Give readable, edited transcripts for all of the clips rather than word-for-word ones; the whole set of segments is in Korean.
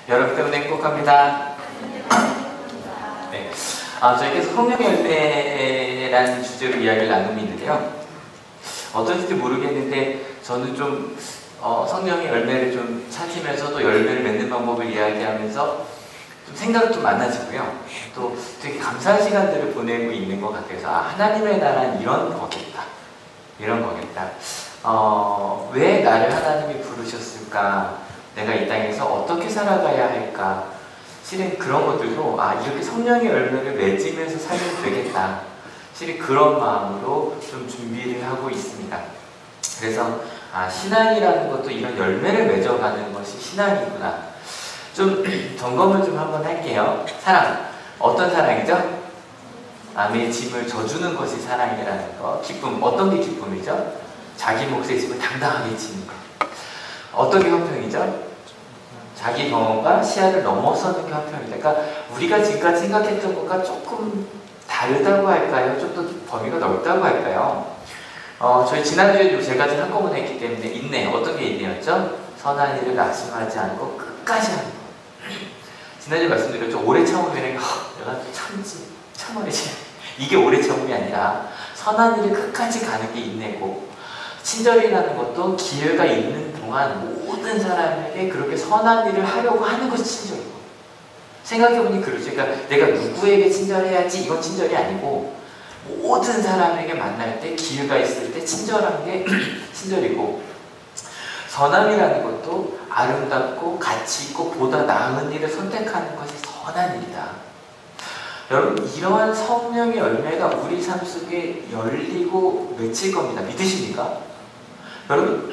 여러분 때문에 행복합니다. 네. 저희가 성령의 열매라는 주제로 이야기를 나누고 있는데요. 어떤지 모르겠는데 저는 좀 성령의 열매를 좀 찾으면서 또 열매를 맺는 방법을 이야기하면서 좀 생각이 좀 많아지고요. 또 되게 감사한 시간들을 보내고 있는 것 같아서 하나님의 나라는 이런 거겠다. 이런 거겠다. 왜 나를 하나님이 부르셨을까? 내가 이 땅에서 어떻게 살아가야 할까? 실은 그런 것들도 이렇게 성령의 열매를 맺으면서 살면 되겠다. 실은 그런 마음으로 좀 준비를 하고 있습니다. 그래서 신앙이라는 것도 이런 열매를 맺어가는 것이 신앙이구나. 좀 점검을 좀 한번 할게요. 사랑. 어떤 사랑이죠? 남의 짐을 져주는 것이 사랑이라는 거. 기쁨. 어떤 게 기쁨이죠? 자기 몫의 짐을 당당하게 지는 것. 어떤 게 화평이죠? 자기 경험과 시야를 넘어서는 게 화평이다. 그러니까 우리가 지금까지 생각했던 것과 조금 다르다고 할까요? 좀 더 범위가 넓다고 할까요? 저희 지난주에도 세 가지 한꺼번에 했기 때문에 인내. 어떤 게 인내였죠? 선한 일을 낙심하지 않고 끝까지 하는 거. 지난주에 말씀드렸죠. 오래 참으면 내가 참아야지. 이게 오래 참음이 아니라 선한 일을 끝까지 가는 게 인내고, 친절이라는 것도 기회가 있는 동안 모든 사람에게 그렇게 선한 일을 하려고 하는 것이 친절이고, 생각해보니 그러죠. 그러니까 내가 누구에게 친절해야지 이건 친절이 아니고, 모든 사람에게 만날 때 기회가 있을 때 친절한 게 친절이고, 선함이라는 것도 아름답고 가치 있고 보다 나은 일을 선택하는 것이 선한 일이다. 여러분, 이러한 성령의 열매가 우리 삶 속에 열리고 맺힐 겁니다. 믿으십니까? 여러분,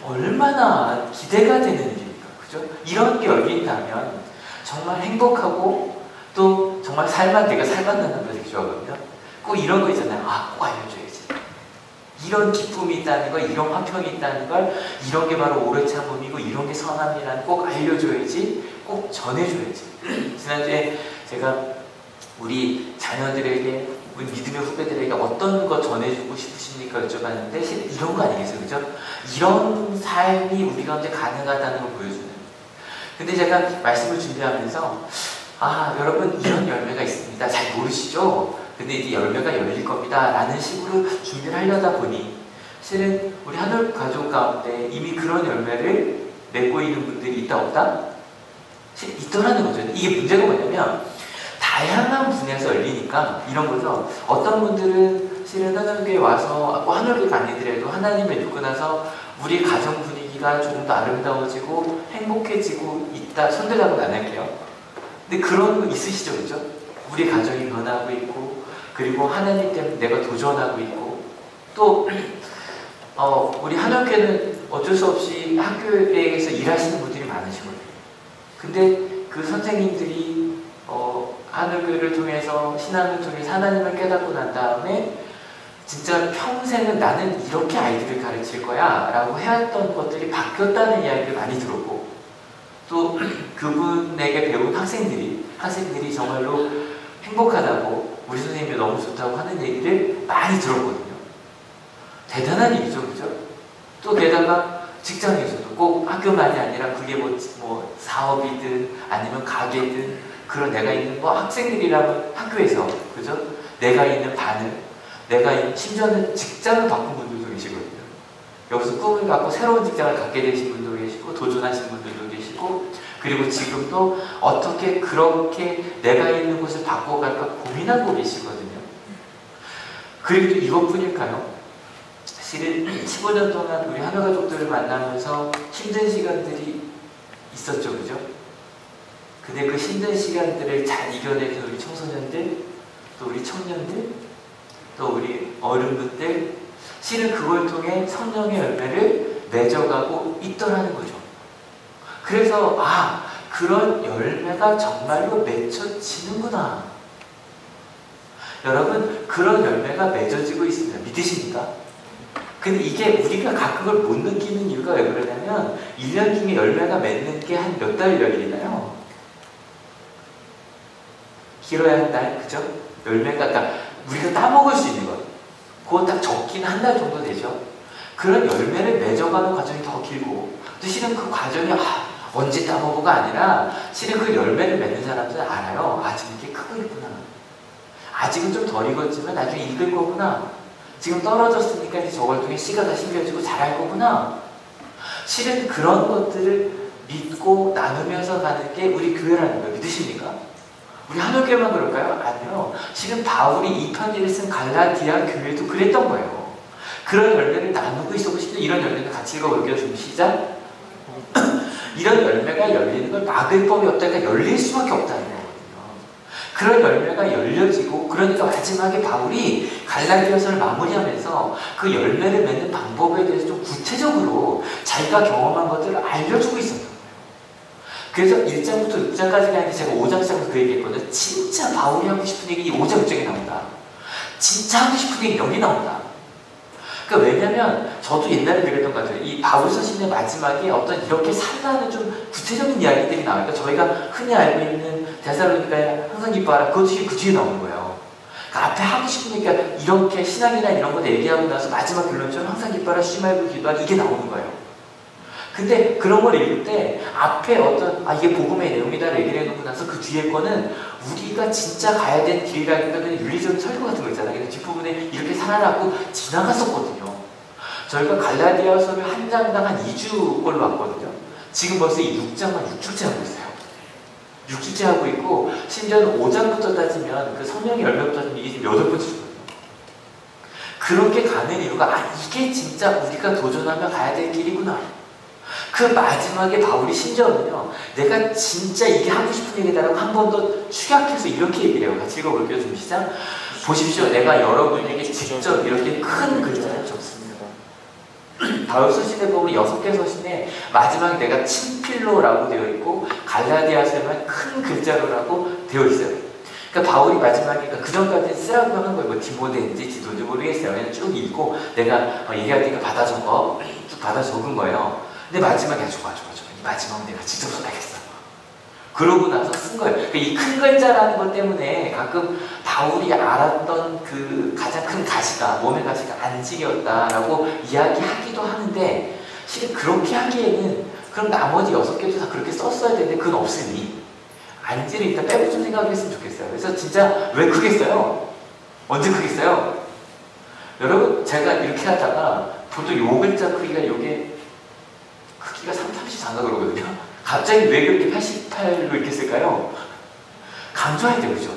얼마나 기대가 되는 일입니까? 그죠? 이런 게 열린다면 정말 행복하고, 또 정말 내가 살만나는 거 되게 좋아하거든요. 꼭 이런 거 있잖아요. 꼭 알려줘야지. 이런 기쁨이 있다는 거, 이런 화평이 있다는 걸, 이런 게 바로 오래 참음이고, 이런 게 선함이라는 꼭 알려줘야지, 꼭 전해줘야지. 지난주에 제가 우리 자녀들에게, 우리 믿음의 후배들에게 어떤 거 전해주고 싶으십니까? 여쭤봤는데, 실은 이런 거 아니겠어요? 그죠? 이런 삶이 우리 가운데 가능하다는 걸 보여주는. 근데 제가 말씀을 준비하면서, 여러분, 이런 열매가 있습니다. 잘 모르시죠? 근데 이제 열매가 열릴 겁니다. 라는 식으로 준비를 하려다 보니, 실은 우리 하늘 가족 가운데 이미 그런 열매를 맺고 있는 분들이 있다, 없다? 실은 있더라는 거죠. 이게 문제가 뭐냐면, 다양한 분야에서 열리니까 이런 거죠. 어떤 분들은 실은 하나님께 와서 꼭 하나님께 아니더라도 하나님을 믿고 나서 우리 가정 분위기가 조금 더 아름다워지고 행복해지고 있다. 손대라고는 안 할게요. 근데 그런 거 있으시죠, 그죠? 우리 가정이 변하고 있고, 그리고 하나님 때문에 내가 도전하고 있고, 또 우리 한옥교회는 어쩔 수 없이 학교에서 일하시는 분들이 많으시거든요. 근데 그 선생님들이 하늘교회를 통해서, 신앙을 통해서 하나님을 깨닫고 난 다음에 진짜 평생은 나는 이렇게 아이들을 가르칠 거야 라고 해왔던 것들이 바뀌었다는 이야기를 많이 들었고, 또 그분에게 배운 학생들이 정말로 행복하다고, 우리 선생님이 너무 좋다고 하는 얘기를 많이 들었거든요. 대단한 일이죠, 그죠? 또 게다가 직장에서도 꼭 학교만이 아니라 그게 뭐 사업이든 아니면 가게든, 그런 내가 있는 학생들이라면 학교에서, 그죠? 내가 있는 반을, 심지어는 직장을 바꾼 분들도 계시거든요. 여기서 꿈을 갖고 새로운 직장을 갖게 되신 분도 계시고, 도전하시는 분들도 계시고, 그리고 지금도 어떻게 그렇게 내가 있는 곳을 바꿔갈까 고민하고 계시거든요. 그리고 또 이것뿐일까요? 실은 15년 동안 우리 하늘가족들을 만나면서 힘든 시간들이 있었죠, 그죠? 근데 그 힘든 시간들을 잘 이겨내는 우리 청소년들, 또 우리 청년들, 또 우리 어른분들, 실은 그걸 통해 성령의 열매를 맺어가고 있더라는 거죠. 그래서 그런 열매가 정말로 맺혀지는구나. 여러분, 그런 열매가 맺어지고 있습니다. 믿으십니까? 근데 이게 우리가 가끔 그걸 못 느끼는 이유가 왜 그러냐면, 1년 중에 열매가 맺는 게 한 몇 달 열리나요? 길어야 한 달, 그죠? 열매가 우리가 따먹을 수 있는 것, 그거 딱 적긴 한 달 정도 되죠. 그런 열매를 맺어가는 과정이 더 길고, 또 실은 그 과정이 언제 따먹어가 아니라 실은 그 열매를 맺는 사람들은 알아요. 아직 이렇게 크고 있구나. 아직은 좀 덜 익었지만 나중에 익을 거구나. 지금 떨어졌으니까 이제 저걸 통해 씨가 다 심겨지고 자랄 거구나. 실은 그런 것들을 믿고 나누면서 가는 게 우리 교회라는 거예요. 믿으십니까? 우리 한올교회만 그럴까요? 아니요. 실은 바울이 이 편지를 쓴 갈라디아 교회도 그랬던 거예요. 그런 열매를 나누고 있었고, 실은 이런 열매를 같이 읽어볼게요. 좀 시작. 이런 열매가 열리는 걸 막을 법이 없다니까 열릴 수밖에 없다는 거거든요. 그런 열매가 열려지고, 그러니까 마지막에 바울이 갈라디아서를 마무리하면서 그 열매를 맺는 방법에 대해서 좀 구체적으로 자기가 경험한 것들을 알려주고 있었던 거예요. 그래서 1장부터 6장까지 가는데 제가 5장 시작부터 그 얘기했거든요. 진짜 바울이 하고 싶은 얘기 5장 6장에 나온다. 진짜 하고 싶은 얘기 여기 나온다. 그러니까 왜냐면 저도 옛날에 그랬던 것 같아요. 이 바울 서신의 마지막에 어떤 이렇게 살라는 좀 구체적인 이야기들이 나오니까 저희가 흔히 알고 있는 데살로니가에 항상 기뻐하라, 그것이 그 뒤에 나오는 거예요. 그러니까 앞에 하고 싶은 얘기가 이렇게 신앙이나 이런 거 얘기하고 나서 마지막 결론처럼 항상 기뻐하라, 쉬지 말고 기도하라, 이게 나오는 거예요. 근데 그런 걸 읽을 때 앞에 어떤 이게 복음의 내용이다 얘기를 해놓고 나서 그 뒤에 거는 우리가 진짜 가야 되는 길이라기보다 그냥 윤리적인 설교 같은 거 있잖아요. 그래서 뒷부분에 이렇게 살아라고 지나갔었거든요. 저희가 갈라디아서를 한 장당 한 2주 걸로 왔거든요. 지금 벌써 이 6장만 6주째 하고 있어요. 6주째 하고 있고, 심지어는 5장부터 따지면 그 성령의 열매부터 따지면 이게 지금 8번째 주거든요. 그렇게 가는 이유가 이게 진짜 우리가 도전하며 가야 될 길이구나. 그 마지막에 바울이 심지어는요, 내가 진짜 이게 하고 싶은 얘기다라고 한 번 더 축약해서 이렇게 얘기를 해요. 같이 읽어볼게요. 좀 시작. 보십시오. 내가 여러분에게 직접 이렇게 큰 글자를 적습니다. 바울 서신에 보면 6개 서신에 마지막에 내가 친필로라고 되어 있고 갈라디아서에만 큰 글자로라고 되어 있어요. 그러니까 바울이 마지막에 그 전까지 쓰라고 하는 거예요. 뭐 디모데인지 지도인지 모르겠어요. 그냥 쭉 읽고 내가 얘기할 테니까 받아 적어. 쭉 받아 적은 거예요. 근데 마지막에 좋아. 이 마지막은 내가 직접 써야겠어. 그러고 나서 쓴 거예요. 그러니까 이 큰 글자라는 것 때문에 가끔 바울이 알았던 그 가장 큰 가시가, 몸의 가시가 안직이었다라고 이야기하기도 하는데, 실은 그렇게 하기에는 그럼 나머지 6개도 다 그렇게 썼어야 되는데 그건 없으니 안지를 일단 빼고 좀 생각을 했으면 좋겠어요. 그래서 진짜 왜 크겠어요? 언제 크겠어요? 여러분, 제가 이렇게 하다가 보통 요 글자 크기가 요게 크기가 34인가 그러거든요. 갑자기 왜 그렇게 88로 이렇게 쓸까요? 강조해야 돼요, 그죠?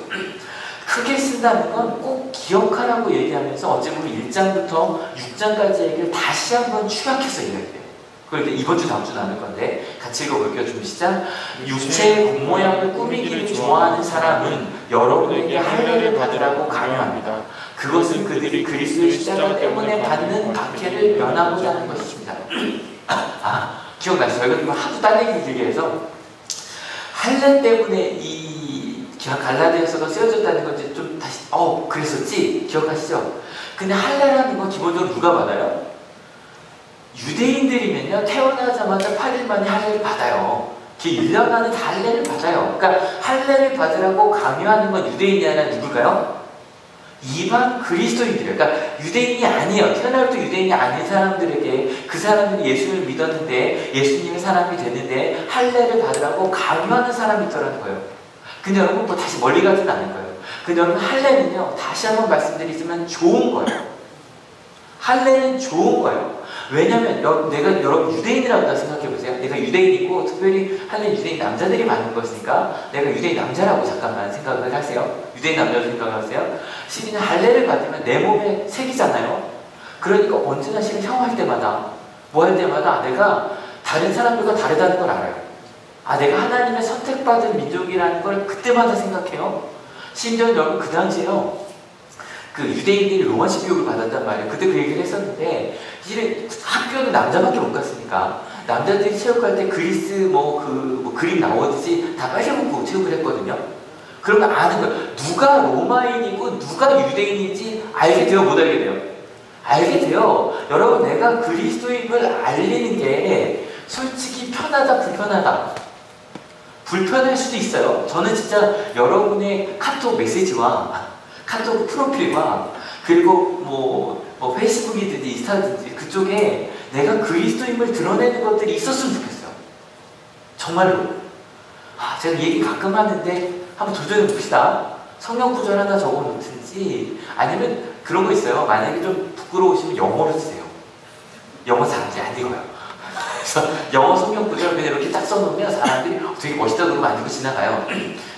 크게 쓴다는 건 꼭 기억하라고 얘기하면서 어찌 보면 1장부터 6장까지 얘기를 다시 한번 축약해서 얘기해요. 그걸 이번 주 다음 주 나눌 건데 같이 읽어볼게요. 좀 시작. 육체의 겉모양을 꾸미기를 좋아하는 사람은 여러분에게 할례를 받으라고 강요합니다. 그것은 그들이 그리스도의 십자가 때문에 받는 박해를 면하고자 하는 것입니다. 기억나시죠? 저희가 지금 하도 딴 얘기 길게 해서 할례 때문에 이 갈라디아서가 쓰여졌다는 건지 좀 다시 그랬었지? 기억하시죠? 근데 할례라는 건 기본적으로 누가 받아요? 유대인들이면요 태어나자마자 8일 만에 할례를 받아요. 그 1년 안에 다 할례를 받아요. 그러니까 할례를 받으라고 강요하는 건 유대인이 아니라 누굴까요? 이방 그리스도인들이에요. 그러니까 유대인이 아니에요. 태어날부터 유대인이 아닌 사람들에게 그 사람들이 예수님을 믿었는데 예수님의 사람이 됐는데 할례를 받으라고 강요하는 사람이 있더라는 거예요. 근데 여러분 뭐 다시 멀리 가지는 않을 거예요. 근데 여러분 할례는요 다시 한번 말씀드리지만 좋은 거예요. 할례는 좋은 거예요. 왜냐면 내가 여러분 유대인이라고 생각해보세요. 내가 유대인이고 특별히 할례는 유대인 남자들이 많은 것이니까 내가 유대인 남자라고 잠깐만 생각을 하세요. 유대인 남자로 생각을 하세요. 실은 할례를 받으면 내 몸에 새기잖아요. 그러니까 언제나 실은 샤워할 때마다 뭐 할 때마다 내가 다른 사람들과 다르다는 걸 알아요. 내가 하나님의 선택받은 민족이라는 걸 그때마다 생각해요. 심지어 여러분 그 당시에요. 그 유대인들이 로마식 교육을 받았단 말이에요. 그때 그 얘기를 했었는데 사실은 학교는 남자밖에 못 갔으니까 남자들이 체육할 때 그리스 그림 나오듯이 다 빨개먹고 체육을 했거든요. 그러면 아는 거예요. 누가 로마인이고 누가 유대인인지 알게 돼요? 못 알게 돼요? 알게 돼요. 여러분 내가 그리스도임을 알리는 게 솔직히 편하다 불편하다? 불편할 수도 있어요. 저는 진짜 여러분의 카톡 메시지와 카톡 프로필과 그리고 정말로. 제가 얘기 가끔 하는데 한번 도전해 봅시다. 성경 구절 하나 적어 놓든지, 아니면 그런 거 있어요. 만약에 좀 부끄러우시면 영어로 쓰세요. 영어 잘하지 안 읽어요. 그래서 영어 성경 구절 그냥 이렇게 딱 써놓으면 사람들이 되게 멋있다 그러고 안 읽고 지나가요.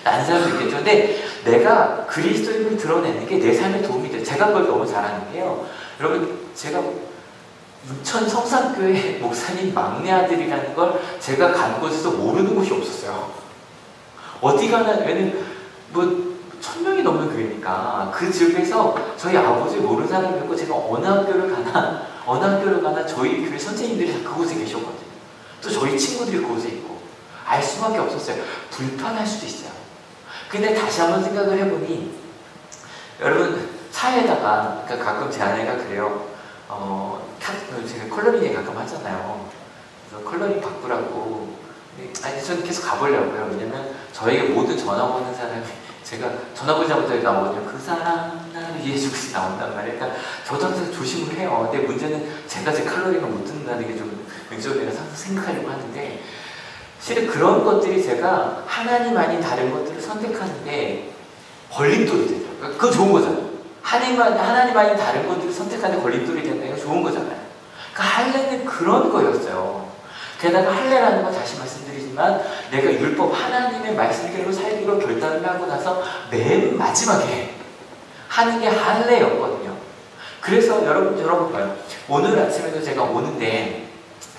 라는 사람도 있겠죠. 근데 내가 그리스도인을 드러내는 게 내 삶에 도움이 돼요. 제가 그걸 너무 잘하는 게요. 여러분, 제가 인천 성산교회 목사님 막내 아들이라는 걸 제가 간 곳에서 모르는 곳이 없었어요. 어디 가나, 왜냐면 뭐 1000명이 넘는 교회니까 그 지역에서 저희 아버지 모르는 사람이 없고, 제가 어느 학교를 가나 저희 교회 선생님들이 다 그곳에 계셨거든요. 또 저희 친구들이 그곳에 있고, 알 수밖에 없었어요. 불편할 수도 있어요. 근데 다시 한번 생각을 해보니, 여러분 차에다가, 그러니까 가끔 제 아내가 그래요. 제가 컬러링에 가끔 하잖아요. 그래서 컬러링 바꾸라고. 아니, 저는 계속 가보려고요. 왜냐면 저에게 모든 전화 오는 사람이, 제가 전화 보자마자 나오거든요. 그 사람 나를 위해 주시 나온단 말이에요. 그러니까 저도 항상 조심을 해요. 근데 문제는 제가 제 칼로리가 못 듣는다는 게 좀 왠지 내가 항상 생각하려고 하는데, 실은 그런 것들이 제가 하나님 아닌 다른 것들을 선택하는데 걸림돌이 되죠. 그러니까 그건 좋은 거잖아요. 하나님 아닌 다른 것들을 선택하는 걸림돌이 된다는 게 좋은 거잖아요. 그러니까 할례는 그런 거였어요. 게다가 할례라는 건 다시 말씀드리지만, 내가 율법 하나님의 말씀대로 살기로 결단을 하고 나서 맨 마지막에 하는 게 할례였거든요. 그래서 여러분 봐요. 오늘 아침에도 제가 오는데,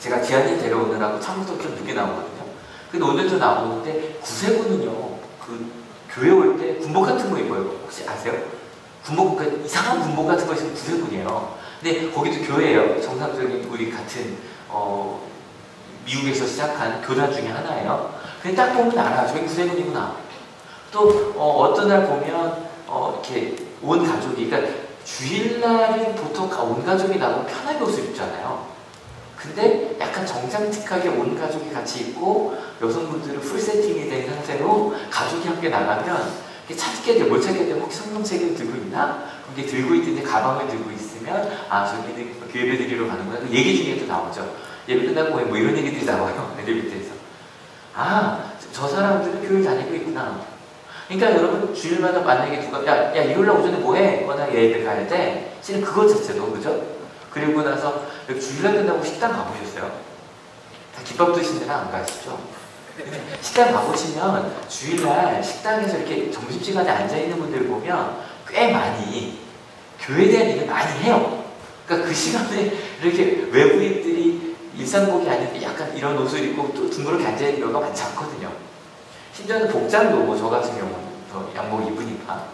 제가 기아님 데려오느라고 차부터 좀 늦게 나오거든요. 근데 오늘도 나오는데, 구세군은요, 그 교회 올 때 군복 같은 거 입어요. 혹시 아세요? 군복, 그러니까 이상한 군복 같은 거 있으면 구세군이에요. 근데 거기도 교회예요. 정상적인 우리 같은 미국에서 시작한 교단 중에 하나예요. 근데 딱 보면 알아. 저기 구세군이구나. 또 어떤 날 보면 이렇게 온 가족이, 그러니까 주일날은 보통 온 가족이 나가면 편하게 옷을 입잖아요. 근데 약간 정장틱하게 온 가족이 같이 입고, 여성분들은 풀 세팅이 된 상태로 가족이 함께 나가면 찾게 돼. 뭘 찾게 되면 혹시 성경책을 들고 있나? 그게 들고 있는데 가방을 들고 있으면, 저기는 예배 드리러 가는구나. 그 얘기 중에도 나오죠. 예배 끝나고 뭐 이런 얘기들이 나와요. 엘리베이터에서. 저 사람들은 교회 다니고 있구나. 그러니까 여러분, 주일마다 만약에 누가 야 일요일날 오전에 뭐해? 워낙 예배 가야 돼. 실은 그것 자체도, 그죠? 그리고 나서 주일날 끝나고 식당 가보셨어요? 다 김밥 드시느라 안 가시죠? 식당 가보시면 주일날 식당에서 이렇게 점심시간에 앉아있는 분들 보면 꽤 많이 교회에 대한 일을 많이 해요. 그러니까 그 시간에 이렇게 외부인들이 일상복이 아닌데 약간 이런 옷을 입고 또 둥그렇게 앉아있는 경우가 많지 않거든요. 심지어는 복장도 뭐 저 같은 경우는 더 양복 입으니까.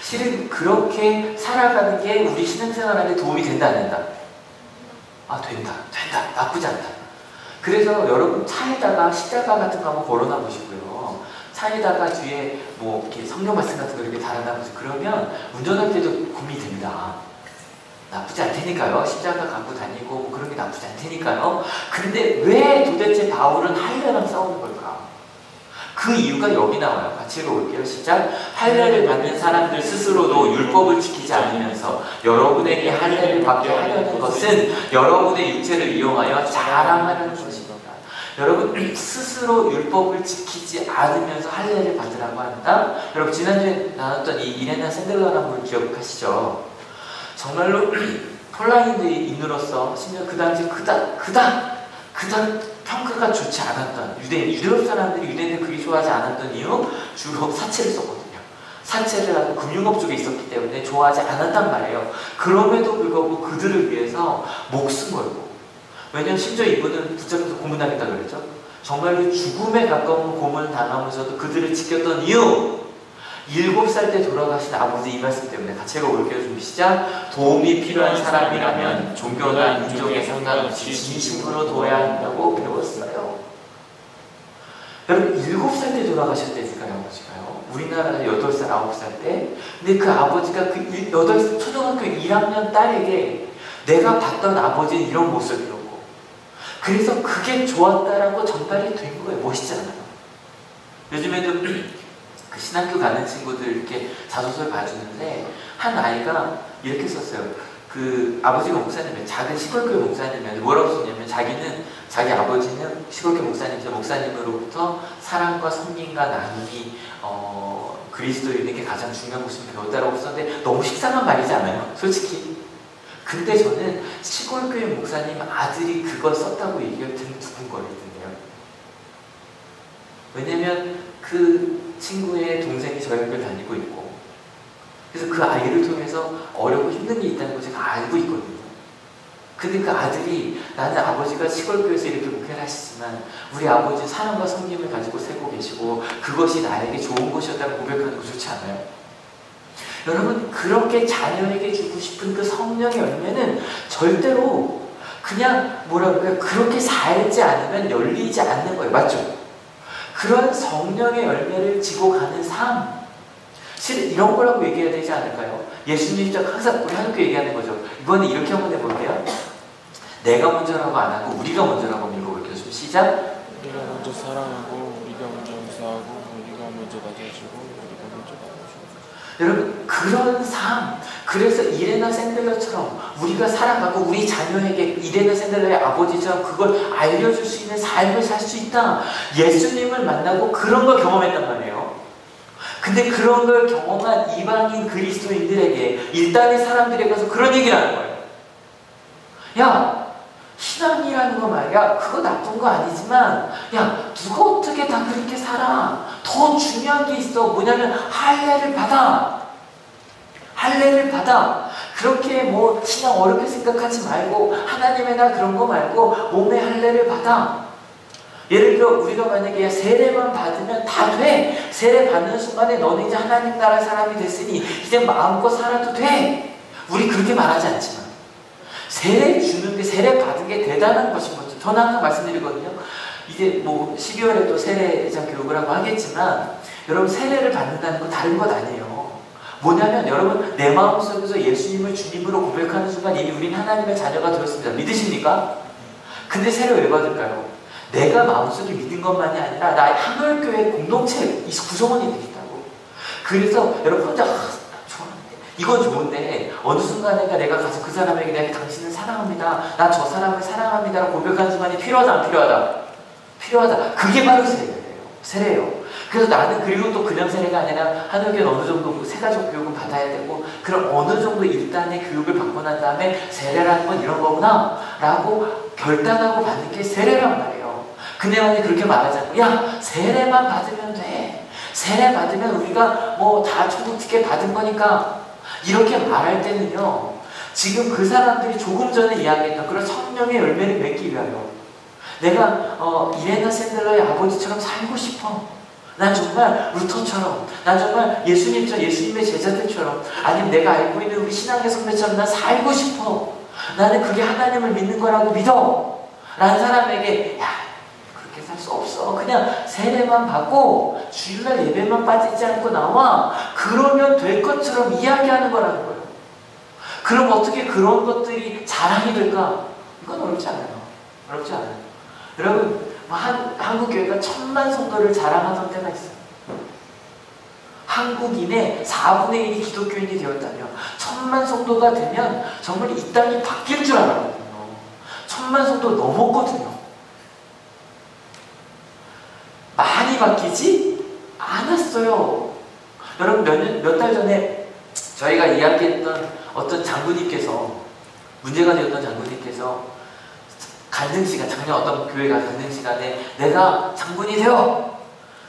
실은 그렇게 살아가는 게 우리 신앙생활에 도움이 된다, 안 된다? 된다. 나쁘지 않다. 그래서 여러분, 차에다가 십자가 같은 거 한번 걸어놔 보시고요. 차에다가 뒤에 뭐 이렇게 성경 말씀 같은 거 이렇게 달아놔 보세요. 그러면 운전할 때도 고민이 됩니다. 나쁘지 않다니까요. 십자가 갖고 다니고 뭐 그런 게 나쁘지 않다니까요. 근데 왜 도대체 바울은 할례랑 싸우는 걸까? 그 이유가 여기 나와요. 같이 읽어볼게요. 시작. 할례를 받는 사람들 스스로도 율법을 지키지 않으면서 여러분에게 할례를 받게 하려는 것은 여러분의 육체를 이용하여 자랑하려는 것입니다. 여러분, 스스로 율법을 지키지 않으면서 할례를 받으라고 한다. 여러분, 지난주에 나눴던 이 이레나 샌들러라는 분 기억하시죠? 정말로 폴란드인으로서, 심지어 그 당시 그닥 평가가 좋지 않았던 유럽 사람들이 유대인들 그리 좋아하지 않았던 이유, 주로 사채를 썼거든요. 사채를 하고 금융업 쪽에 있었기 때문에 좋아하지 않았단 말이에요. 그럼에도 불구하고 그들을 위해서 목숨 걸고, 왜냐면 심지어 이분은 붙잡혀서 고문당했다 그랬죠. 정말로 죽음에 가까운 고문을 당하면서도 그들을 지켰던 이유, 7살 때 돌아가신 아버지 이 말씀 때문에. 같이 읽어볼게요. 좀 시작. 도움이 필요한 사람이라면 종교나 민족에 상관없이 진심으로 도와야 한다고 배웠어요. 여러분, 7살 때 돌아가셨다니까요, 아버지가요. 우리나라는 8살, 9살 때. 근데 그 아버지가 그 초등학교 1학년 딸에게 내가 봤던 아버지는 이런 모습이었고, 그래서 그게 좋았다라고 전달이 된 거예요. 멋있잖아요. 요즘에도 그 신학교 가는 친구들 이렇게 자소서를 봐주는데, 한 아이가 이렇게 썼어요. 그 아버지가 목사님이에요. 작은 시골교회 목사님이에요. 뭐라고 썼냐면 자기 아버지는 시골교회 목사님으로부터 사랑과 섬김과 나눔이 그리스도인에게 가장 중요한 것을 배웠다라고 썼는데 너무 식상한 말이지 않아요? 솔직히. 근데 저는 시골교회 목사님 아들이 그걸 썼다고 얘기할 때는 두근거리던데요. 왜냐면 그 친구의 동생이 저희 학교를 다니고 있고, 그래서 그 아이를 통해서 어렵고 힘든 게 있다는 걸 제가 알고 있거든요. 근데 그 아들이 나는 아버지가 시골교회에서 이렇게 목회를 하시지만 우리 아버지 사랑과 섬김을 가지고 살고 계시고 그것이 나에게 좋은 것이었다고 고백하는 거 좋지 않아요? 여러분, 그렇게 자녀에게 주고 싶은 그 성령의 열매는 절대로 그냥 그렇게 살지 않으면 열리지 않는 거예요. 맞죠? 그런 성령의 열매를 지고 가는 삶, 실은 이런 거라고 얘기해야 되지 않을까요? 예수님이 항상 우리 한국교 얘기하는 거죠. 이번에 이렇게 한번 해볼게요. 내가 먼저라고 안 하고 우리가 먼저라고 읽어볼게요. 좀 시작. 우리가 먼저 사랑하고 우리가 먼저 용서하고 우리가 먼저 낮아지고 우리가 먼저 나눠주고. 여러분, 그런 삶, 그래서 이레나 샌들러처럼 우리가 살아가고 우리 자녀에게 이레나 샌들러의 아버지처럼 그걸 알려줄 수 있는 삶을 살 수 있다. 예수님을 만나고 그런 걸 경험했단 말이에요. 근데 그런 걸 경험한 이방인 그리스도인들에게 일단의 사람들에 가서 그런 얘기를 하는 거예요. 야, 신앙이라는 거 말이야, 그거 나쁜 거 아니지만 야, 누가 어떻게 다 그렇게 살아? 더 중요한 게 있어. 뭐냐면 할례를 받아. 할례를 받아. 그렇게 뭐 신앙 어렵게 생각하지 말고 하나님의 나 그런 거 말고 몸에 할례를 받아. 예를 들어 우리가 만약에 세례만 받으면 다 돼. 세례 받는 순간에 너는 이제 하나님 나라 사람이 됐으니 이제 마음껏 살아도 돼. 우리 그렇게 말하지 않지만 세례 주는 게, 세례 받은 게 대단한 것인 거죠. 저는 항상 말씀드리거든요. 이제 뭐 12월에 또 세례장 교육을 하고 하겠지만 여러분, 세례를 받는다는 건 다른 것 아니에요. 뭐냐면 여러분, 내 마음속에서 예수님을 주님으로 고백하는 순간 이미 우린 하나님의 자녀가 되었습니다. 믿으십니까? 근데 세례 왜 받을까요? 내가 마음속에 믿은 것만이 아니라 나의 한월교회 공동체 구성원이 되겠다고. 그래서 여러분 혼자 좋았는데 이건 좋은데 어느 순간에 내가 가서 그 사람에게 내가 당신을 사랑합니다, 나 저 사람을 사랑합니다 라고 고백하는 순간이 필요하다 안 필요하다? 필요하다. 그게 바로 세례예요. 그래서 나는 그리고 또 그냥 세례가 아니라 한월교회 어느 정도 세가족 교육은 받아야 되고 그럼 어느 정도 일단의 교육을 받고 난 다음에 세례라는 건 이런 거구나 라고 결단하고 받는 게 세례란 말이에요. 근데 만약에 그렇게 말하지 않고 야, 세례만 받으면 돼. 세례 받으면 우리가 뭐 다 천국 티켓 받은 거니까 이렇게 말할 때는요, 지금 그 사람들이 조금 전에 이야기했던 그런 성령의 열매를 맺기 위하여 내가 이레나 샌들러의 아버지처럼 살고 싶어. 난 정말 루터처럼, 난 정말 예수님의 제자들처럼, 아니면 내가 알고 있는 우리 신앙의 선배처럼 난 살고 싶어. 나는 그게 하나님을 믿는 거라고 믿어. 라는 사람에게 야, 그렇게 살 수 없어. 그냥 세례만 받고 주일날 예배만 빠지지 않고 나와. 그러면 될 것처럼 이야기하는 거라는 거예요. 그럼 어떻게 그런 것들이 자랑이 될까? 이건 어렵지 않아요. 어렵지 않아요. 여러분, 한국 교회가 1000만 성도를 자랑하던 때가 있어요. 한국인의 4분의 1이 기독교인이 되었다면 1000만 성도가 되면 정말 이 땅이 바뀔 줄 알았거든요. 1000만 성도 넘었거든요. 많이 바뀌지 않았어요. 여러분, 몇 달 전에 저희가 이야기했던 어떤 장군님께서, 문제가 되었던 장군님께서 간증 시간, 작년 어떤 교회가 간증 시간에 내가 장군이 되어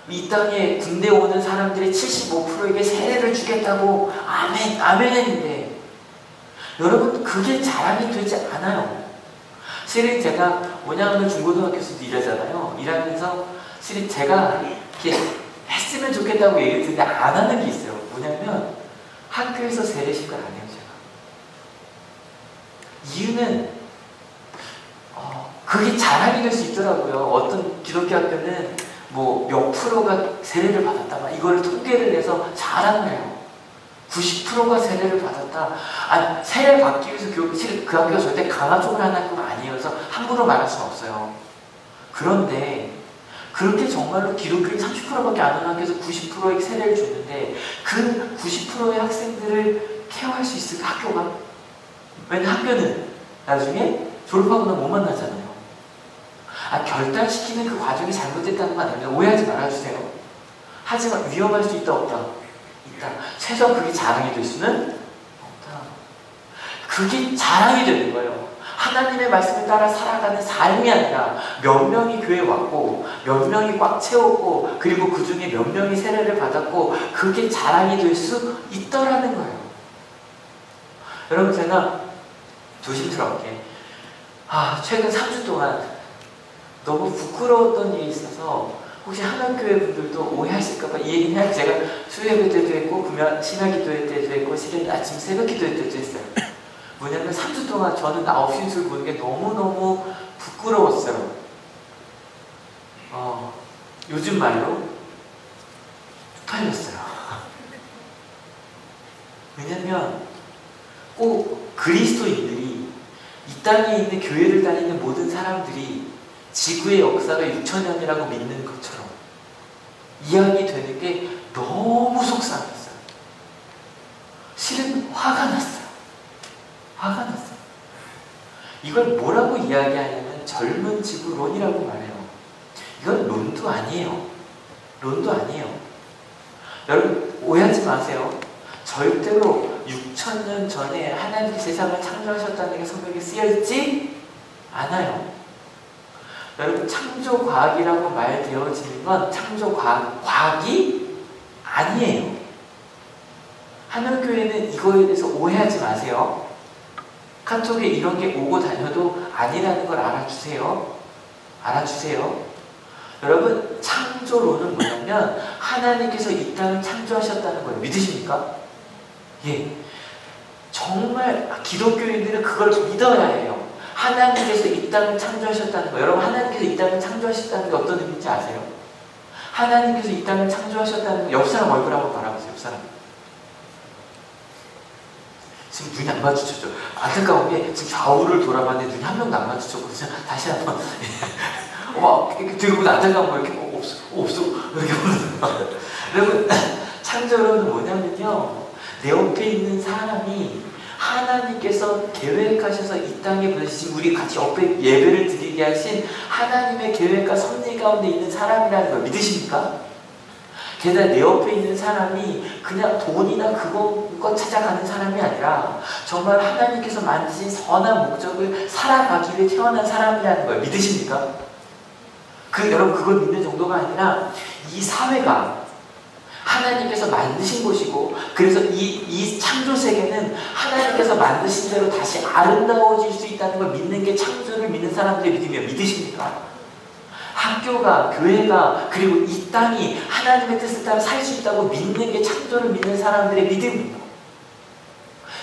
이 땅에 군대 오는 사람들의 75%에게 세례를 주겠다고 아멘 했는데, 여러분, 그게 자랑이 되지 않아요. 실은 제가 5년을 중고등학교에서도 일하잖아요. 일하면서 실은 제가 이렇게 했으면 좋겠다고 얘기를 듣는데 안 하는 게 있어요. 뭐냐면 학교에서 세례식을 안 해요, 제가. 이유는 그게 자랑이 될 수 있더라고요. 어떤 기독교 학교는 뭐 몇 프로가 세례를 받았다, 막 이거를 통계를 내서 자랑을 해요. 90%가 세례를 받았다. 아니, 세례 받기 위해서 실은 그 학교가 절대 강화쪽을 하는 학교가 아니어서 함부로 말할 수는 없어요. 그런데 그렇게 정말로 기독교인 30%밖에 안 오는 학교에서 90%에게 세례를 줬는데 그 90%의 학생들을 케어할 수 있을까, 학교가? 왜냐면 학교는 나중에 졸업하고는 못 만나잖아요. 결단시키는 그 과정이 잘못됐다는 건 아닙니다. 오해하지 말아주세요. 하지만 위험할 수 있다 없다? 있다. 최소한 그게 자랑이 될 수는 없다. 그게 자랑이 되는 거예요. 하나님의 말씀을 따라 살아가는 삶이 아니라 몇 명이 교회에 왔고 몇 명이 꽉 채웠고 그리고 그 중에 몇 명이 세례를 받았고 그게 자랑이 될 수 있더라는 거예요. 여러분 제가 조심스럽게 최근 3주 동안 너무 부끄러웠던 일이 있어서 혹시 한원교회 분들도 오해하실까봐 이 얘기는 해야 제가 수요예배 때도 했고 심야기도회 때도 했고 실은 아침 새벽기도회 때도 했어요. 뭐냐면 3주 동안 저는 9시 뉴스를 보는 게 너무너무 부끄러웠어요. 요즘 말로 쪽팔렸어요. 왜냐면 꼭 그리스도인들이 이 땅에 있는 교회를 다니는 모든 사람들이 지구의 역사가 6천년이라고 믿는 것처럼 이야기 되는 게 너무 속상했어요. 실은 화가 났어요. 화가 났어요. 이걸 뭐라고 이야기하냐면 젊은 지구론이라고 말해요. 이건 론도 아니에요. 론도 아니에요. 여러분 오해하지 마세요. 절대로 6천년 전에 하나님이 세상을 창조하셨다는 게 성경에 쓰여있지 않아요. 여러분 창조과학이라고 말되어지는 건 창조과학이 아니에요. 하늘교회는 이거에 대해서 오해하지 마세요. 카톡에 이런 게 오고 다녀도 아니라는 걸 알아주세요. 알아주세요. 여러분 창조론은 뭐냐면 하나님께서 이 땅을 창조하셨다는 걸 믿으십니까? 예. 정말 기독교인들은 그걸 믿어야 해요. 하나님께서 이 땅을 창조하셨다는 거. 여러분 하나님께서 이 땅을 창조하셨다는 게 어떤 의미인지 아세요? 하나님께서 이 땅을 창조하셨다는 거. 옆 사람 얼굴 한번 바라보세요. 옆 사람. 지금 눈이 안 마주쳤죠. 안타까운 게 지금 좌우를 돌아봤는데 눈이 한 명도 안 마주쳤거든요. 다시 한번 들고 안타까운 거 이렇게 없어 이렇게 보는 거예요. 여러분 창조론은 뭐냐면요, 내 옆에 있는 사람이 하나님께서 계획하셔서 이 땅에 보내신 우리 같이 옆에 예배를 드리게 하신 하나님의 계획과 섭리 가운데 있는 사람이라는 걸 믿으십니까? 게다가 내 옆에 있는 사람이 그냥 돈이나 그거 찾아가는 사람이 아니라 정말 하나님께서 만드신 선한 목적을 살아가기 위해 태어난 사람이라는 걸 믿으십니까? 여러분 그걸 믿는 정도가 아니라 이 사회가 하나님께서 만드신 곳이고 그래서 이 창조 세계는 하나님께서 만드신 대로 다시 아름다워질 수 있다는 걸 믿는 게 창조를 믿는 사람들의 믿음이에요. 믿으십니까? 학교가, 교회가, 그리고 이 땅이 하나님의 뜻을 따라 살 수 있다고 믿는 게 창조를 믿는 사람들의 믿음입니다.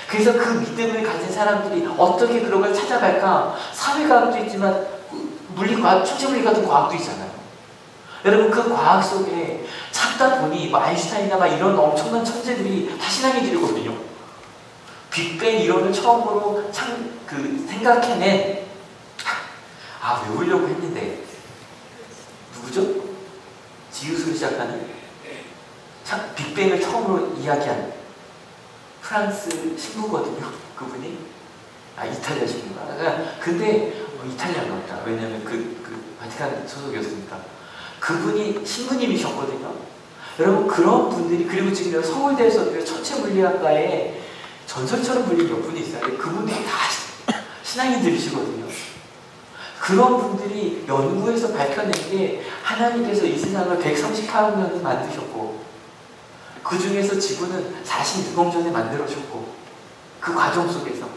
그래서 그 믿음을 가진 사람들이 어떻게 그런 걸 찾아갈까? 사회과학도 있지만 물리과학, 천체물리 같은 과학도 있잖아요. 여러분 그 과학 속에 찾다 보니 아인슈타인이나 이런 엄청난 천재들이 다 신앙의 길이거든요. 빅뱅 이론을 처음으로 생각해낸 외우려고 했는데 누구죠? 지우스로 시작하는 빅뱅을 처음으로 이야기한 프랑스 신부거든요. 그분이 이탈리아 신부가. 근데 이탈리아가 없다. 왜냐면 바티칸 소속이었으니까. 그분이 신부님이셨거든요. 여러분 그런 분들이, 그리고 지금 서울대에서 천체물리학과에 전설처럼 불린 몇 분이 있어요. 그분들이 다 신앙인들이시거든요. 그런 분들이 연구해서 밝혀낸 게 하나님께서 이 세상을 138억 년을 만드셨고 그 중에서 지구는 46억 전에 만들어졌고 그 과정 속에서,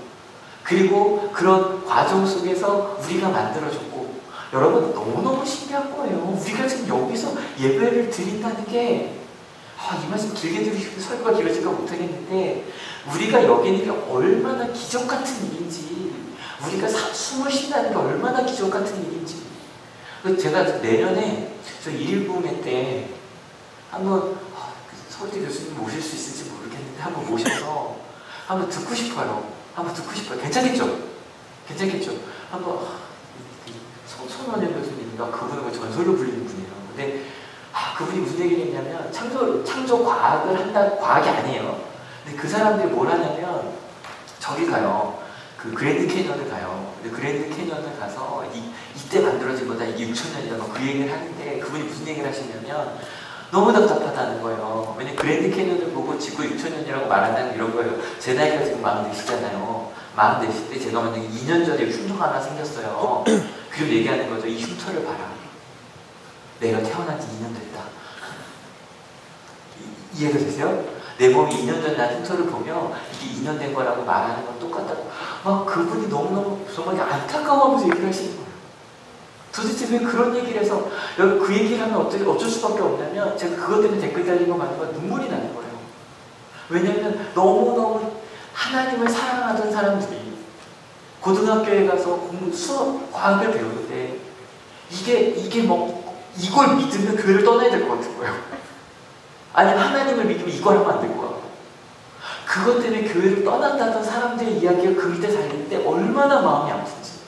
그리고 그런 과정 속에서 우리가 만들어졌고, 여러분 너무너무 신기한 거예요. 우리가 지금 여기서 예배를 드린다는 게 이 말씀 길게 드리고 설교가 길어질까 못하겠는데 우리가 여기 있는 게 얼마나 기적 같은 일인지, 우리가 숨을 쉰다는 게 얼마나 기적 같은 일인지. 제가 내년에 저 1일 부흥회 때 한번 서울대 교수님 모실 수 있을지 모르겠는데 한번 모셔서 한번 듣고 싶어요. 괜찮겠죠? 한번 손원영 교수님인가 그분은 전설로 불리는 분이에요. 근데 그분이 무슨 얘기를 했냐면 창조 과학을 한다, 과학이 아니에요. 근데 그 사람들이 뭘 하냐면 저기 가요. 그 그랜드 캐년을 가요. 근데 그랜드 캐년을 가서 이때 만들어진 거다. 이게 6,000년이다. 그 얘기를 하는데 그분이 무슨 얘기를 하시냐면 너무 답답하다는 거예요. 왜냐면 그랜드 캐년을 보고 지구 6,000년이라고 말한다는 이런 거예요. 제 나이가 지금 44시잖아요. 44시 때 제가 만약에 2년 전에 흉터가 하나 생겼어요. 그리고 얘기하는 거죠. 이 흉터를 봐라. 내가 태어난 지 2년 됐다. 이해가 되세요? 내 몸이 2년 전에 난 흉터를 보며 이게 2년 된 거라고 말하는 건 똑같다고. 막 그분이 너무너무 정말 안타까워하면서 얘기를 하시는 거예요. 도대체 왜 그런 얘기를 해서 그 얘기를 하면 어쩔 수밖에 없냐면 제가 그것 때문에 댓글 달리고 가는 건 눈물이 나는 거예요. 왜냐하면 너무너무 하나님을 사랑하던 사람들이 고등학교에 가서 수업, 과학을 배우는데 이게 뭐 이걸 믿으면 교회를 떠나야 될 것 같은 거예요. 아니면 하나님을 믿으면 이걸 하면 안 될 것 같고 그것 때문에 교회를 떠난다던 사람들의 이야기가 그 밑에 달릴 때 얼마나 마음이 아픈지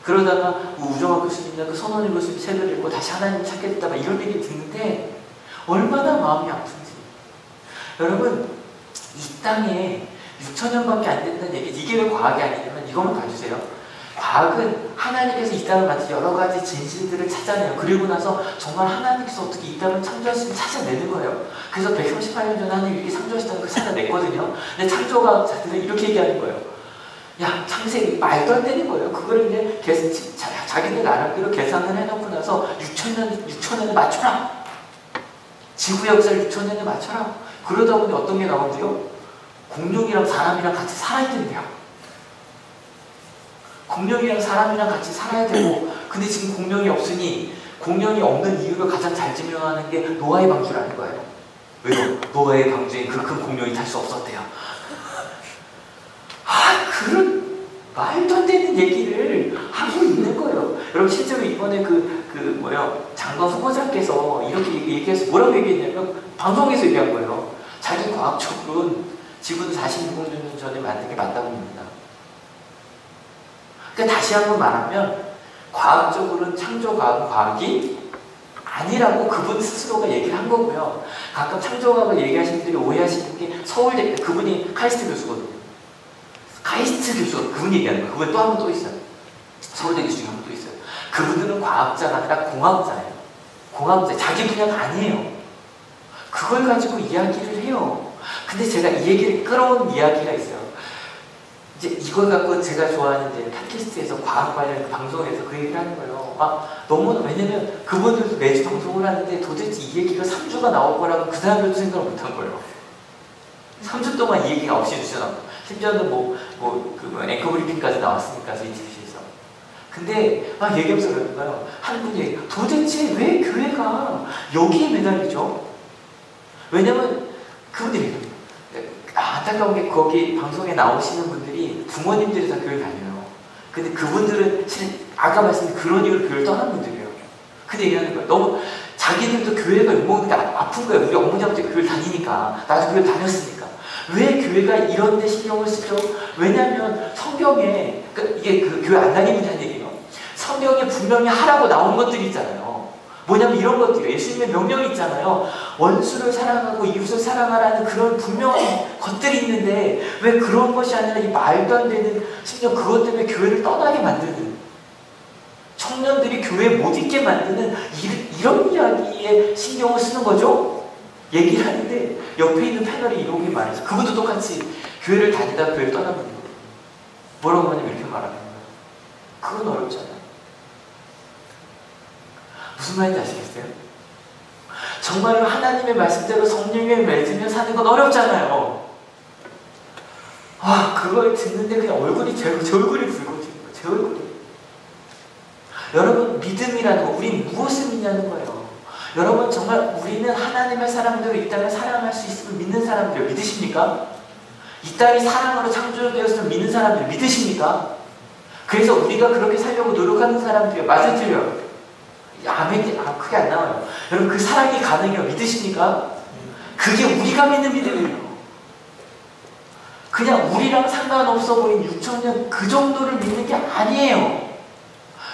그러다가 우정학 교수님이나 그 선원일 교수님 책을 읽고 다시 하나님을 찾게 됐다 이런 얘기 듣는데 얼마나 마음이 아픈지 여러분 이 땅에 6,000년밖에 안 된다는 얘기 이게 왜 과학이 아니냐면 이것만 봐주세요. 과학은 하나님께서 이 땅을 만든 여러 가지 진실들을 찾아내요. 그리고 나서 정말 하나님께서 어떻게 이 땅을 창조하시는지 찾아내는 거예요. 그래서 138년 전에 하나님이 이렇게 창조하시다는 걸 찾아냈거든요. 근데 창조가자들은 이렇게 얘기하는 거예요. 야, 창세기 말도 안 되는 거예요. 그거를 이제 자기들 나름대로 계산을 해놓고 나서 6,000년을 맞춰라. 지구 역사를 6,000년에 맞춰라. 그러다 보니 어떤 게 나온대요? 공룡이랑 사람이랑 같이 살아야 된대요. 공룡이랑 사람이랑 같이 살아야 되고 근데 지금 공룡이 없으니 공룡이 없는 이유를 가장 잘 증명하는 게 노아의 방주라는 거예요. 왜요? 노아의 방주에 그 큰 공룡이 탈 수 없었대요. 그런 말도 안 되는 얘기를 하고 있는 거예요. 여러분 실제로 이번에 장관 후보자께서 이렇게 얘기해서 뭐라고 얘기했냐면 방송에서 얘기한 거예요. 자기 과학적으로는 지구는 46년 전에 만든 게 맞다고 봅니다. 그러니까 다시 한번 말하면 과학적으로는 창조과학은 과학이 아니라고 그분 스스로가 얘기를 한 거고요. 가끔 창조과학을 얘기하시는 분들이 오해하시는 게 서울대 그분이 카이스트 교수거든요. 카이스트 교수 그분 얘기하는 거예요. 그분 또 한 분 또 있어요. 서울대 교수 중에 한 분 또 있어요. 그분들은 과학자가 아니라 공학자예요. 공학자 자기 분야가 아니에요. 그걸 가지고 이야기를 해요. 근데 제가 이 얘기를 끌어온 이야기가 있어요. 이제 이걸 갖고 제가 좋아하는 이제 팟캐스트에서 과학 관련 방송에서 그 얘기를 하는 거예요. 너무 왜냐면 그분들도 매주 방송을 하는데 도대체 이 얘기가 3주가 나올 거라고 그 사람들도 생각을 못 한 거예요. 3주 동안 이 얘기가 없이 주잖아. 심지어는 앵커 브리핑까지 나왔으니까 JTBC에서. 근데 얘기하면서 그러는 거예요. 한 분이 도대체 왜 교회가 여기에 매달리죠? 왜냐면 그분들이 안타까운 게 거기 방송에 나오시는 분들이 부모님들이 다 교회 다녀요. 근데 그분들은 아까 말씀드린 그런 이유로 교회를 떠난 분들이에요. 근데 얘기하는 거예요. 너무 자기들도 교회가 욕먹는 게 아픈 거예요. 우리 어머니 아버지 교회를 다니니까 나도 교회 다녔으니까 왜 교회가 이런 데 신경을 쓰죠? 왜냐하면 성경에 이게 그 교회 안 다니는 한 얘기예요. 성경에 분명히 하라고 나온 것들이 있잖아요. 뭐냐면 이런 것들이에요. 예수님의 명령이 있잖아요. 원수를 사랑하고 이웃을 사랑하라는 그런 분명한 것들이 있는데 왜 그런 것이 아니라 이 말도 안 되는 심지어 그것 때문에 교회를 떠나게 만드는 청년들이 교회에 못 있게 만드는 이런 이야기에 신경을 쓰는 거죠? 얘기를 하는데 옆에 있는 패널이 이렇게 말해서 그분도 똑같이 교회를 다니다 교회를 떠나는 거예요. 뭐라고 하냐면 이렇게 말하는 거예요. 그건 어렵잖아요. 무슨 말인지 아시겠어요? 정말로 하나님의 말씀대로 성령에 맺으며 사는 건 어렵잖아요. 그걸 듣는데 그냥 제 얼굴이 붉어지는 거예요. 제 얼굴이. 여러분 믿음이라는 거 우린 무엇을 믿냐는 거예요. 여러분 정말 우리는 하나님의 사랑대로 이 땅을 사랑할 수 있음을 믿는 사람들 믿으십니까? 이 땅이 사랑으로 창조되었음을 믿는 사람들 믿으십니까? 그래서 우리가 그렇게 살려고 노력하는 사람들이요. 맞아요, 틀려요? 크게 안 나와요. 여러분 그 사랑이 가능해요. 믿으십니까? 그게 우리가 믿는 믿음이에요. 그냥 우리랑 상관없어 보인 6,000년 그 정도를 믿는 게 아니에요.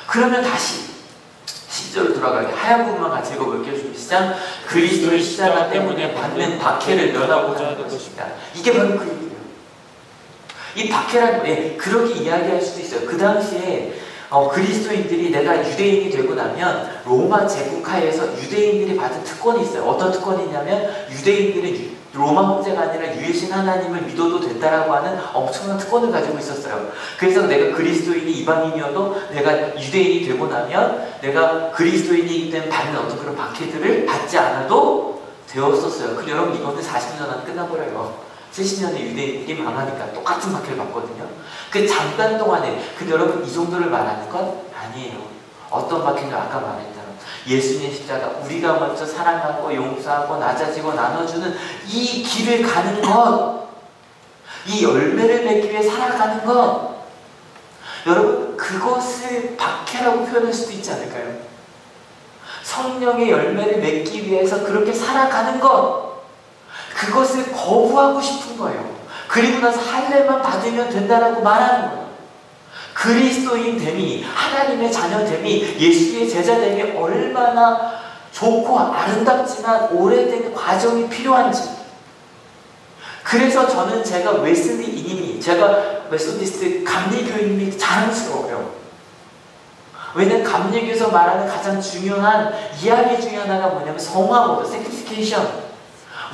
그러면 다시 10절로 돌아가게 하얀 부분만 같이 읽어볼게요. 시작. 그리스도의 십자가 때문에 받는 박해를 면하고자 하는 것입니다. 이게 바로 그 얘기예요. 이 박해라는 거, 그렇게 이야기할 수도 있어요. 그 당시에 그리스도인들이 내가 유대인이 되고 나면 로마 제국하에서 유대인들이 받은 특권이 있어요. 어떤 특권이 있냐면 유대인들은 로마 황제가 아니라 유일신 하나님을 믿어도 된다라고 하는 엄청난 특권을 가지고 있었어요. 그래서 내가 그리스도인이 이방인이어도 내가 유대인이 되고 나면 내가 그리스도인이기 때문에 받는 어떤 그런 박해들을 받지 않아도 되었었어요. 근데 여러분 이거는 40년 안에 끝나버려요. 70년에 유대인들이 망하니까 똑같은 박해를 받거든요. 그 잠깐 동안에, 근데 여러분 이 정도를 말하는 건 아니에요. 어떤 박해를 아까 말했잖아요. 예수님의 십자가, 우리가 먼저 사랑하고 용서하고 낮아지고 나눠주는 이 길을 가는 것, 이 열매를 맺기 위해 살아가는 것, 여러분 그것을 박해라고 표현할 수도 있지 않을까요? 성령의 열매를 맺기 위해서 그렇게 살아가는 것, 그것을 거부하고 싶은 거예요. 그리고 나서 할례만 받으면 된다라고 말하는 거예요. 그리스도인 됨이, 하나님의 자녀됨이, 예수의 제자됨이 얼마나 좋고 아름답지만 오래된 과정이 필요한지. 그래서 저는 제가 웨슬리인임이, 제가 메소디스트 감리교인임이 자랑스러워요. 왜냐면 감리교에서 말하는 가장 중요한 이야기 중에 하나가 뭐냐면 성화거든, sanctification.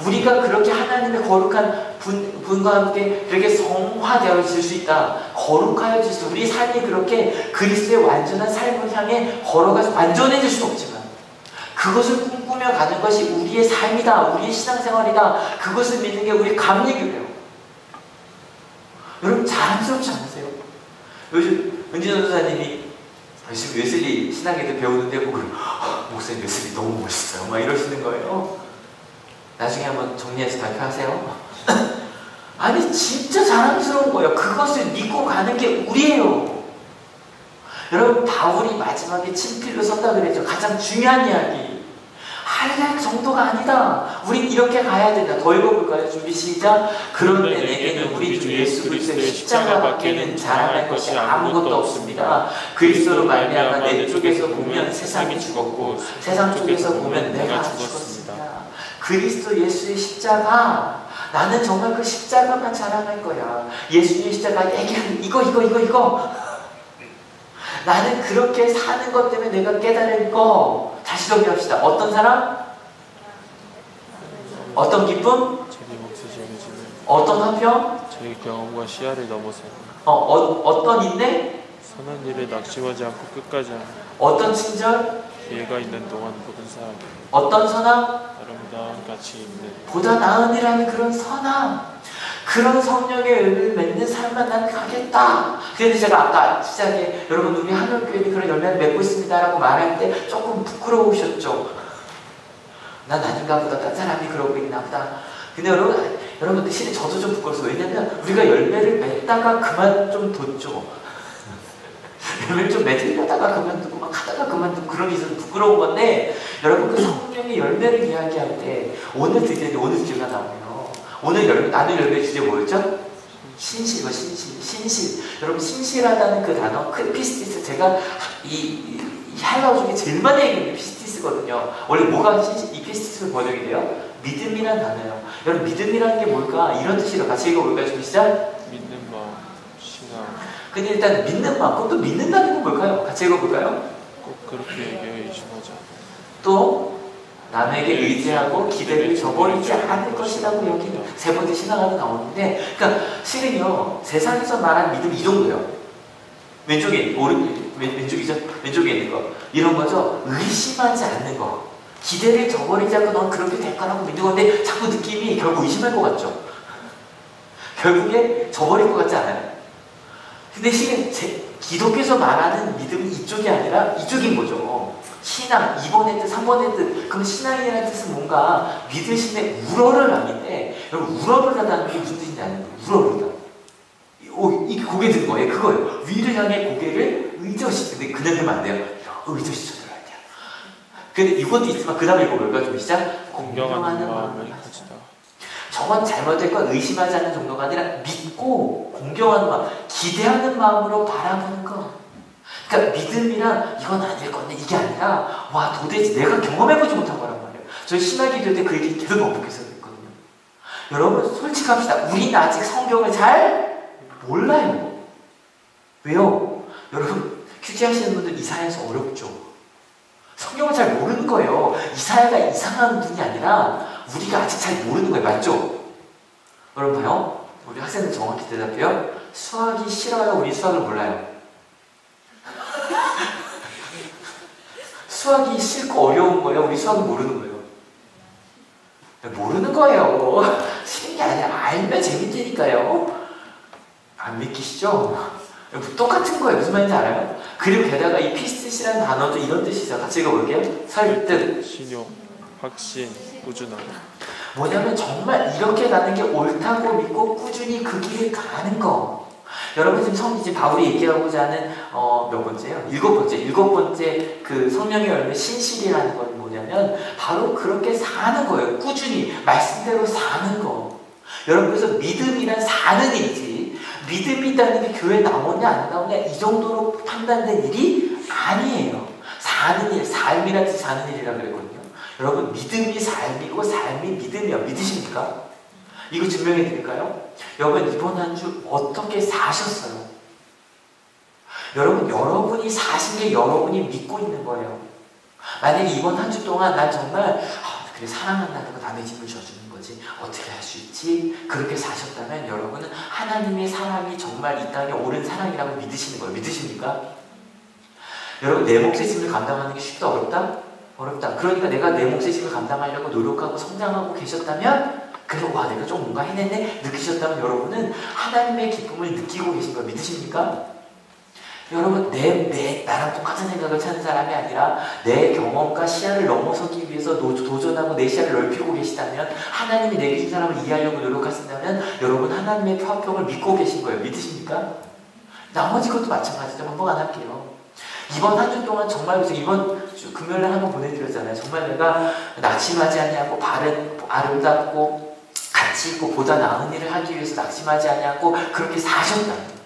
우리가 그렇게 하나님의 거룩한 분과 함께 그렇게 성화되어질 수 있다. 거룩하여질 수 있다. 우리 삶이 그렇게 그리스도의 완전한 삶을 향해 걸어가서 완전해질 수는 없지만 그것을 꿈꾸며 가는 것이 우리의 삶이다. 우리의 신앙생활이다. 그것을 믿는 게 우리 감리교예요. 여러분 자랑스럽지 않으세요? 요즘 은진 전도사님이 지금 웨슬리 신학에도 배우는데 보고 목사님 웨슬리 너무 멋있어요. 막 이러시는 거예요. 나중에 한번 정리해서 발표하세요. 아니 진짜 자랑스러운 거예요. 그것을 믿고 가는 게 우리예요. 여러분 바울이 마지막에 친필로 썼다 그랬죠. 가장 중요한 이야기. 할례 정도가 아니다. 우린 이렇게 가야 된다. 더 읽어볼까요? 준비 시작. 그런데 내게는 우리 주 예수 그리스도의 십자가 밖에는 자랑할 것이 아무것도 없습니다. 그리스도로 말미암아 내 쪽에서 보면 세상이 죽었고 세상 쪽에서 보면 내가 죽었습니다. 그리스도 예수의 십자가, 나는 정말 그 십자가만 자랑할 거야. 예수님의 십자가 얘기하는 이거. 나는 그렇게 사는 것 때문에 내가 깨달은 거. 다시 정리합시다. 어떤 사람? 어떤 기쁨? 어떤 화평? 제 경험과 시야를 넘어서 어떤 인내? 선한 일을 낙심하지 않고 끝까지 하는 어떤 친절? 기회가 있는 동안 모든 사람 어떤 선함? 아름다운 가치 있는 보다 나은 이라는 그런 선함, 그런 성령의 열매를 맺는 삶만 난 가겠다. 그런데 제가 아까 시작에 여러분 우리 한올교회는 그런 열매를 맺고 있습니다 라고 말할 때 조금 부끄러우셨죠? 난 아닌가 보다, 딴 사람이 그러고 있나 보다. 근데 여러분들 실은 저도 좀 부끄러워서, 왜냐면 우리가 열매를 맺다가 그만 좀 뒀죠. 열매를 좀 맺으려다가 그만두고 막 하다가 그만두고 그런 게 있어서 부끄러운 건데, 여러분 그 성령의 열매를 이야기할 때 오늘 주제가 나오네요. 오늘 나눌 열매 주제 뭐였죠? 신실. 여러분 신실하다는 그 단어, 피스티스, 제가 이 헬라어 중에 제일 많이 얘기하는 게 피스티스거든요. 원래 뭐가 이 피스티스로 번역이 돼요? 믿음이란 단어예요. 여러분 믿음이라는 게 뭘까? 이런 뜻이라 같이 읽어볼까요? 좀 시작. 믿는 마음, 신앙. 근데 일단 믿는 마음, 그럼 또 믿는다는 건 뭘까요? 같이 읽어볼까요? 꼭 그렇게 얘기해 의심하지 않고. 또 남에게 의지하고 기대를 저버리지 않을 것이라고 여기는 세 번째 신앙으로 나오는데, 그러니까 실은요 세상에서 말하는 믿음 이 정도예요. 왼쪽이죠? 왼쪽에 있는 거 이런 거죠. 의심하지 않는 거, 기대를 저버리지 않고 넌 그렇게 될 거라고 믿는 건데 자꾸 느낌이 결국 의심할 것 같죠? 결국에 저버릴 것 같지 않아요? 근데 실은 기독교에서 말하는 믿음은 이쪽이 아니라 이쪽인 거죠. 신앙, 2번의 뜻, 3번의 뜻. 그럼 신앙이라는 뜻은 뭔가 믿으심의 우러를 하는데, 여러분 우러르다는 게 무슨 뜻인지 아는 거예요? 우러르다. 이 고개 든 거예요. 그거예요. 위를 향해 고개를 의젓이. 근데 그냥 되면 안 돼요. 의젓이 쳐들어야 돼요. 근데 이것도 있지만 그 다음에 이거 뭘까? 좀 시작. 공경하는 마음을 가지다. 저건 잘못될 건 의심하지 않는 정도가 아니라 믿고 공경하는 마음, 기대하는 마음으로 바라보는 거. 그러니까 믿음이란 이건 아닐 건데 이게 아니라 와 도대체 내가 경험해보지 못한 거란 말이에요. 저희 신학 기도 때 그 얘기 계속 반복해서 했거든요. 여러분 솔직합시다. 우리는 아직 성경을 잘 몰라요. 왜요? 여러분, 큐티 하시는 분들 이사야서 어렵죠? 성경을 잘 모르는 거예요. 이사야가 이상한 분이 아니라 우리가 아직 잘 모르는 거예요. 맞죠? 여러분 봐요. 우리 학생들 정확히 대답해요. 수학이 싫어요? 우리 수학을 몰라요? 수학이 싫고 어려운 거예요? 우리 수학을 모르는 거예요? 모르는 거예요. 싫은 게 아니라 알면 재밌다니까요. 안 믿기시죠? 똑같은 거예요. 무슨 말인지 알아요? 그리고 게다가 이 피스티시라는 단어도 이런 뜻이죠. 같이 읽어볼게요. 설득, 신용, 확신, 꾸준함. 뭐냐면 정말 이렇게 가는 게 옳다고 믿고 꾸준히 그 길을 가는 거. 여러분 지금 바울이 얘기하고자 하는 몇 번째요? 일곱 번째 그 성령의 열매 신실이라는 건 뭐냐면 바로 그렇게 사는 거예요. 꾸준히 말씀대로 사는 거. 여러분 그래서 믿음이란 사는 일이지 믿음이 있다는 게 교회에 나오냐 안 나오냐 이 정도로 판단된 일이 아니에요. 사는 일, 삶이란 뜻이 사는 일이라 그랬거든요. 여러분 믿음이 삶이고 삶이 믿음이요. 믿으십니까? 이거 증명해 드릴까요? 여러분 이번 한 주 어떻게 사셨어요? 여러분이 사신 게 여러분이 믿고 있는 거예요. 만약에 이번 한 주 동안 난 정말 그래 사랑한다는 거 남의 짐을 져주는 거지 어떻게 할 수 있지? 그렇게 사셨다면 여러분은 하나님의 사랑이 정말 이 땅에 옳은 사랑이라고 믿으시는 거예요. 믿으십니까? 여러분 내 몫의 짐을 감당하는 게 쉽다 어렵다? 어렵다. 그러니까 내가 내 몫의 짐을 감당하려고 노력하고 성장하고 계셨다면 그래서 와 내가 좀 뭔가 해냈네 느끼셨다면 여러분은 하나님의 기쁨을 느끼고 계신 걸 믿으십니까? 여러분 나랑 똑같은 생각을 찾는 사람이 아니라 내 경험과 시야를 넘어서기 위해서 도전하고 내 시야를 넓히고 계시다면 하나님이 내게 준 사람을 이해하려고 노력하신다면 여러분 하나님의 화평을 믿고 계신 거예요. 믿으십니까? 나머지 것도 마찬가지죠. 반복 안 할게요. 이번 한 주 동안 정말 이번 금요일날 한번 보내드렸잖아요. 정말 내가 낙심하지 아니하고 아름답고 가치 있고 보다 나은 일을 하기 위해서 낙심하지 아니하고 그렇게 사셨다는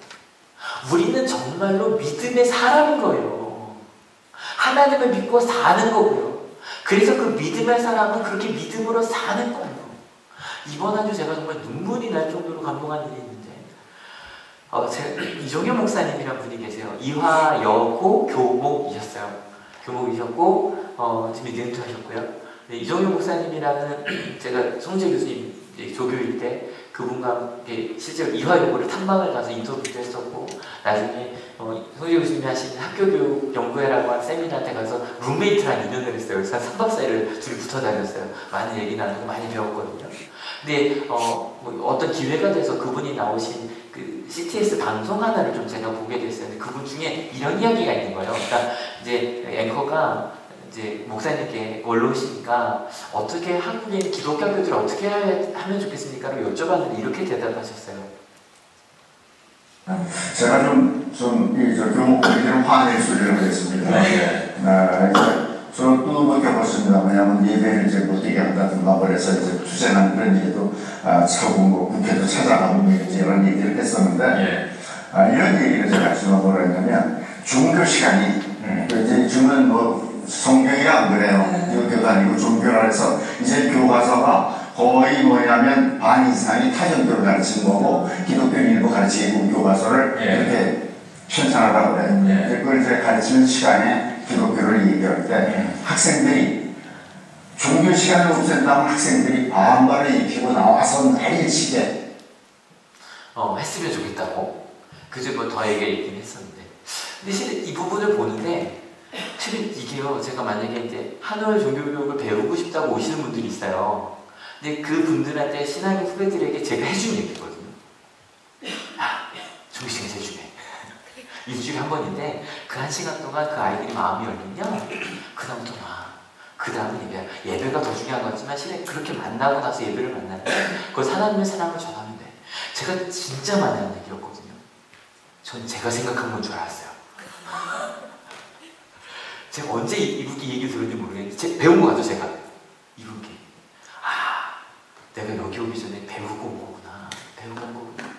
우리는 정말로 믿음의 사람인 거예요. 하나님을 믿고 사는 거고요. 그래서 그 믿음의 사람은 그렇게 믿음으로 사는 거예요. 이번 한 주 제가 정말 눈물이 날 정도로 감동한 일이 있는데 이종현 목사님이란 분이 계세요. 이화여고 교목이셨어요. 교목이셨고 지금 은퇴하셨고요. 이종현 목사님이라는 제가 송재 교수님 조교일 때 그분과 실제로 이화여고를 탐방을 가서 인터뷰도 했었고 나중에 송재 교수님이 하시는 학교교육 연구회라고 하는 세미나한테 가서 룸메이트랑 인연을 했어요. 그래서 한 3박 4일을 둘이 붙어 다녔어요. 많은 얘기 나누고 많이 배웠거든요. 근데 어떤 기회가 돼서 그분이 나오신 그 CTS 방송 하나를 좀 제가 보게 됐어요. 근데 그분 중에 이런 이야기가 있는 거예요. 그러니까 이제 앵커가 이제 목사님께 원로시니까 어떻게 한국인 기독교교들 어떻게 하면 좋겠습니까라고 여쭤봤는데 이렇게 대답하셨어요. 제가 교목들이 좀 화낼 소리를 하겠습니다. 저도 느껴봤습니다. 왜냐하면 예배를 이제 못되게 한다든가 그래서 이제 투쟁한 그런 얘기도 차고 국회도 찾아가고 이런 얘기를 했었는데 이런 얘기를 제가 지금 뭐라 했냐면 종교 시간이 이제 지금은 성경이라 안 그래요. 기독교도 아니고 종교라 해서 이제 교과서가 거의 뭐냐면 반 이상이 타전교를 가르치는 거고 기독교는 일부 가르치고 교과서를 이렇게 편찬하라고 그래요. 그걸 이제 가르치는 시간에 기독교를 얘기할 때 학생들이 종교 시간을 없앤다면 학생들이 반발을 일으키고 나와서 난리치게 했으면 좋겠다고 그저 더 얘기했긴 했었는데 근데 실은 이 부분을 보는데 실은 이게요 제가 만약에 이제 한올 종교교육을 배우고 싶다고 오시는 분들이 있어요. 근데 그 분들한테 신앙의 후배들에게 제가 해준 얘기거든요. 종교시간이 제일 중요해. 일주일에 한 번인데 그 한 시간 동안 그 아이들이 마음이 열리면 그다음부터 그 다음은 예배가 더 중요한 것 같지만 실은 그렇게 만나고 나서 예배를 만나면 그걸 하나님의 사랑을 전하면 돼. 제가 진짜 많이 하는 얘기였거든요. 전 제가 생각한 건 줄 알았어요. 제가 언제 이분께 얘기 들었는지 모르겠는데 배운 거 같죠 제가 이분께 내가 여기 오기 전에 배우고 온 거구나 배우고 온 거구나.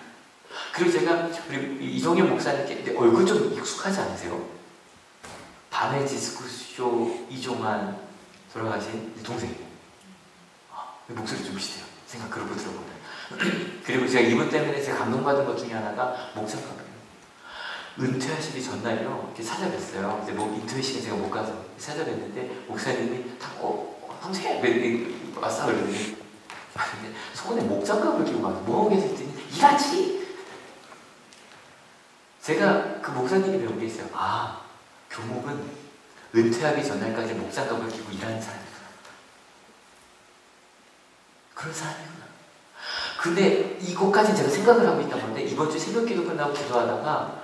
그리고 제가 우리 이종현 목사님께 얼굴 좀 익숙하지 않으세요? 밤의 디스코쇼 이종환 돌아가신 동생이에요. 목소리 좀 비슷해요. 생각 그러고 들어보면 그리고 제가 이분 때문에 제가 감동받은 것 중에 하나가 목사감이에요. 은퇴하시기 전날이요. 이렇게 찾아뵀어요. 근데 뭐 인터뷰 시간 제가 못 가서 찾아뵀는데 목사님이 다 형제 왔어 그러더니 근데 손에 목장갑을 끼고 가서 뭐하고 계셨더니 일하지. 제가 그 목사님이 배운 게 있어요. 아, 교목은 은퇴하기 전날까지 목장갑을 끼고 일하는 사람이구나. 그런 사람이구나. 근데 이것까지 제가 생각을 하고 있단 건데 이번 주 새벽 기도 끝나고 기도하다가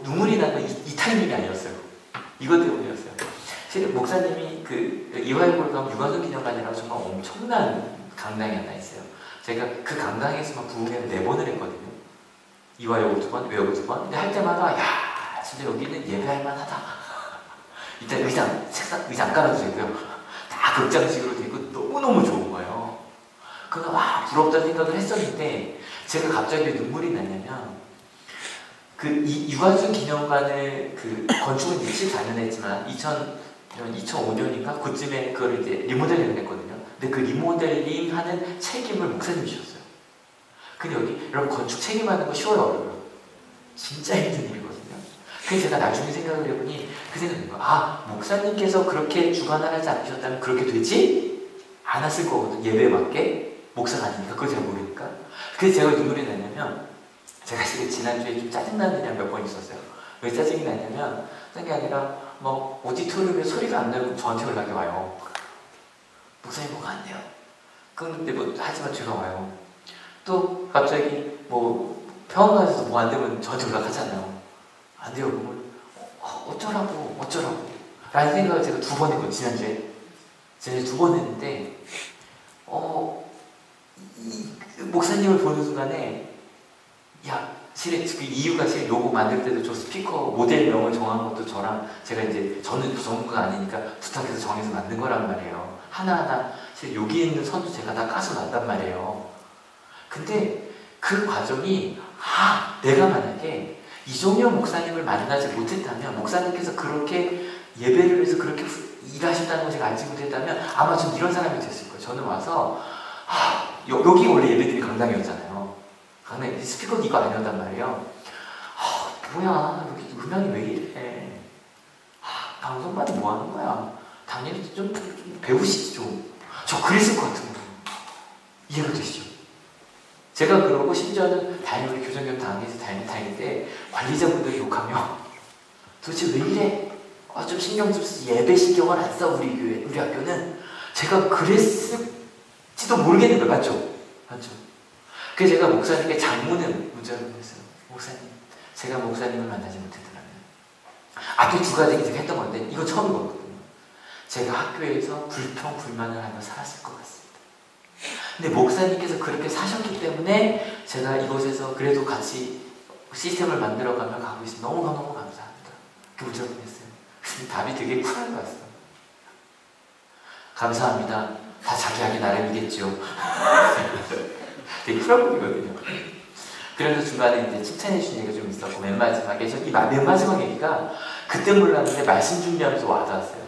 눈물이 나는 이 타이밍이 아니었어요. 이것 때문이었어요. 실은 목사님이 그 이화여고를 유관순 기념관이라고 정말 엄청난 강당이 하나 있어요. 제가 그 강당에서만 부흥회를 4번을 했거든요. 이화여고 2번, 외여고 2번. 근데 할 때마다 야 진짜 여기는 예배할 만하다. 일단 의자 안 깔아주세요. 다 극장식으로 되고 너무너무 좋은 거예요. 그래서 와 부럽다는 생각을 했었는데 제가 갑자기 눈물이 났냐면 그 유관순 기념관을 그 건축은 24년에 했지만 2005년인가 그쯤에 그걸 이제 리모델링을 했거든요. 근데 그 리모델링 하는 책임을 목사님이 주셨어요. 근데 여기 여러분 건축 책임하는 거 쉬워요, 어려워요? 진짜 힘든 일이거든요. 그래서 제가 나중에 생각을 해보니 그 생각인 거예요. 아, 목사님께서 그렇게 주관하지 않으셨다면 그렇게 되지 않았을 거거든. 예배에 맞게 목사가 아니니까 그걸 제가 모르니까. 그래서 제가 눈물이 나냐면 제가 지금 지난주에 좀 짜증나는 일이 몇 번 있었어요. 왜 짜증이 나냐면 딴 게 아니라 뭐 오디토리움에 소리가 안 나면 저한테 연락이 와요. 목사님 뭐가 안 돼요. 그런데 뭐 하지만 제가 와요. 또 갑자기 뭐 병원 가서 뭐 안 되면 저한테 연락하잖아요. 안 돼요. 그러면 어쩌라고 라는 생각을 제가 2번 했거든요. 지난주에 2번 했는데 목사님을 보는 순간에 야, 실은 그 이유가 실은 요거 만들 때도 저 스피커 모델명을 정한 것도 저랑 제가 이제 저는 전문가가 아니니까 부탁해서 정해서 만든 거란 말이에요. 하나하나 실은 여기 있는 선도 제가 다 까서 놨단 말이에요. 근데 그 과정이 내가 만약에 이종현 목사님을 만나지 못했다면 목사님께서 그렇게 예배를 위해서 그렇게 일하셨다는 걸 제가 알지 못했다면 아마 전 이런 사람이 됐을 거예요. 저는 와서 여기 원래 예배드리 강당이었잖아요. 강당에 스피커도 이거 아니었단 말이에요. 뭐야 여기 음향이 왜 이래. 방송반이 뭐 하는 거야. 당연히 좀 배우시지 좀. 저 그랬을 것 같은 거예요. 이해가 되시죠? 제가 그러고 심지어는 우리 교정교육 당에서 다닐 때 관리자분들이 욕하며 도대체 왜 이래? 좀 신경 좀 쓰지. 예배 신경을 안 써 우리 교회 우리 학교는. 제가 그랬을지도 모르겠는 거예요. 맞죠? 그래서 제가 목사님께 장문의 문자를 보냈어요. 목사님, 제가 목사님을 만나지 못했더라면 앞에 2가지 제가 했던 건데 이건 처음이거든요. 제가 학교에서 불평불만을 하며 살았을 것 같습니다. 근데 목사님께서 그렇게 사셨기 때문에 제가 이곳에서 그래도 같이 시스템을 만들어가며 가고 있습니다. 너무너무 감사합니다. 그 문자를 보냈어요. 근데 답이 되게 쿨한 것 같아요. 감사합니다. 다 자기 하기 나름이겠죠. 되게 쿨한 분이거든요. 그래서 중간에 이제 칭찬해 주신 얘기가 좀 있었고 맨 마지막에 맨 마지막 얘기가 그때 몰랐는데 말씀 준비하면서 와닿았어요.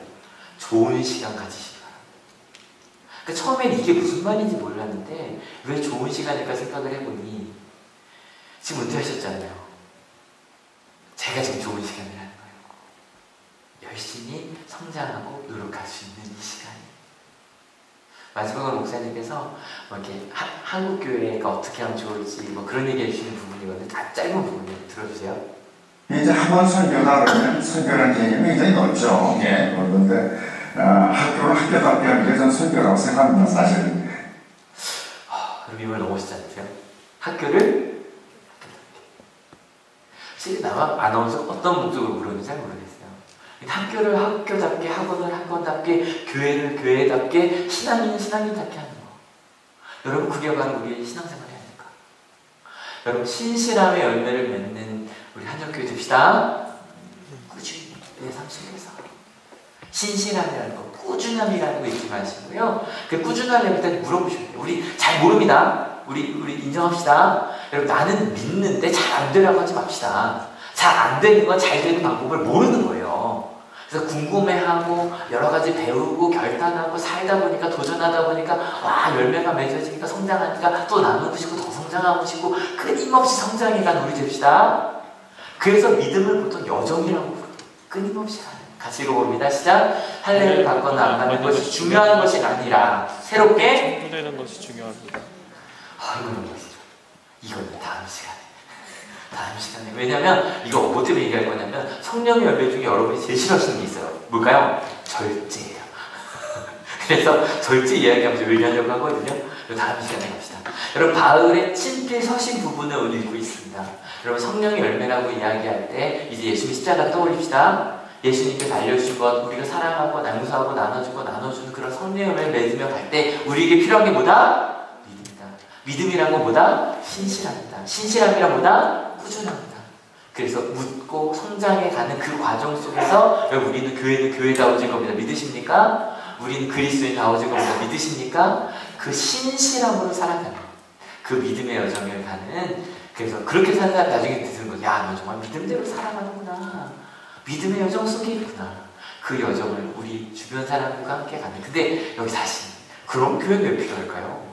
좋은 시간 가지시기 바랍니다. 그러니까 처음엔 이게 무슨 말인지 몰랐는데 왜 좋은 시간일까 생각을 해보니 지금 은퇴하셨잖아요. 제가 지금 좋은 시간이라는 거예요. 열심히 성장하고 노력할 수 있는 이 시간이. 마지막으로 목사님께서 뭐 이렇게 한국 교회가 어떻게 하면 좋을지 뭐 그런 얘기 해주시는 부분이거든요. 다 짧은 부분이에요. 들어주세요. 이제 한번 선교다 그러면 선교라는 개념이 굉장히 넓죠. 예. 그런데 학교를 학교답게 하는 게 저는 선교라고 생각합니다. 사실은. 그럼 이걸 넘어오시지 않으세요? 학교를 실제 나와 아나운서 어떤 목적으로 물었는지 잘 모르겠어요. 학교를 학교답게, 학원을 학원답게, 교회를 교회답게, 신앙인은 신앙인답게 하는 거. 여러분 그게 바로 우리의 신앙생활이 아닐까. 여러분 신실함의 열매를 맺는 우리 한정교회 됩시다. 꾸준히 내 삶 속에서 신실함이라는 거, 꾸준함이라는 거 잊지 마시고요. 그 꾸준함을 일단 물어보셔야 돼요. 우리 잘 모릅니다. 우리 인정합시다. 여러분 나는 믿는데 잘 안 되라고 하지 맙시다. 잘 안 되는 건 잘 되는 방법을 모르는 거예요. 그래서 궁금해하고 여러 가지 배우고 결단하고 살다 보니까 도전하다 보니까 와 열매가 맺어지니까 성장하니까 또 나누고 싶고 더 성장하고 싶고 끊임없이 성장해간 우리 됩시다. 그래서 믿음을 보통 여정이라고 부르고 끊임없이 가는. 같이 읽어봅니다. 시작. 할례를 받거나 안 받는 것이 중요한 것이 아니라 새롭게 청구되는 것이 중요합니다. 이거는 뭐죠? 이거는 다음 시간에. 왜냐면 이거 뭐 때문에 얘기할 거냐면 성령의 열매 중에 여러분이 제일 싫어하시는 게 있어요. 뭘까요? 절제예요. 그래서 절제 이야기하면서 얘기하려고 하거든요. 다음 시간에 갑시다. 여러분 바울의 친필 서신 부분을 오늘 읽고 있습니다. 여러분 성령의 열매라고 이야기할 때 이제 예수님 십자가 떠올립시다. 예수님께서 알려주신 것, 우리가 사랑하고 나누사하고 나눠주고 나눠주는 그런 성령의 열매를 맺으며 갈 때 우리에게 필요한 게 뭐다? 믿음이다. 믿음이란 건 뭐다? 신실합니다. 신실함이란 뭐다? 꾸준합니다. 그래서 묻고 성장해 가는 그 과정 속에서 우리는 교회다워진 겁니다. 믿으십니까? 우리는 그리스도인다워진 겁니다. 믿으십니까? 그 신실함으로 살아가는 그 믿음의 여정을 가는. 그래서 그렇게 사는 사람 나중에 드는 거죠. 야, 너 정말 믿음대로 살아가는구나. 믿음의 여정 속에 있구나. 그 여정을 우리 주변 사람들과 함께 가는. 근데 여기 다시 그럼 교회는 왜 필요할까요?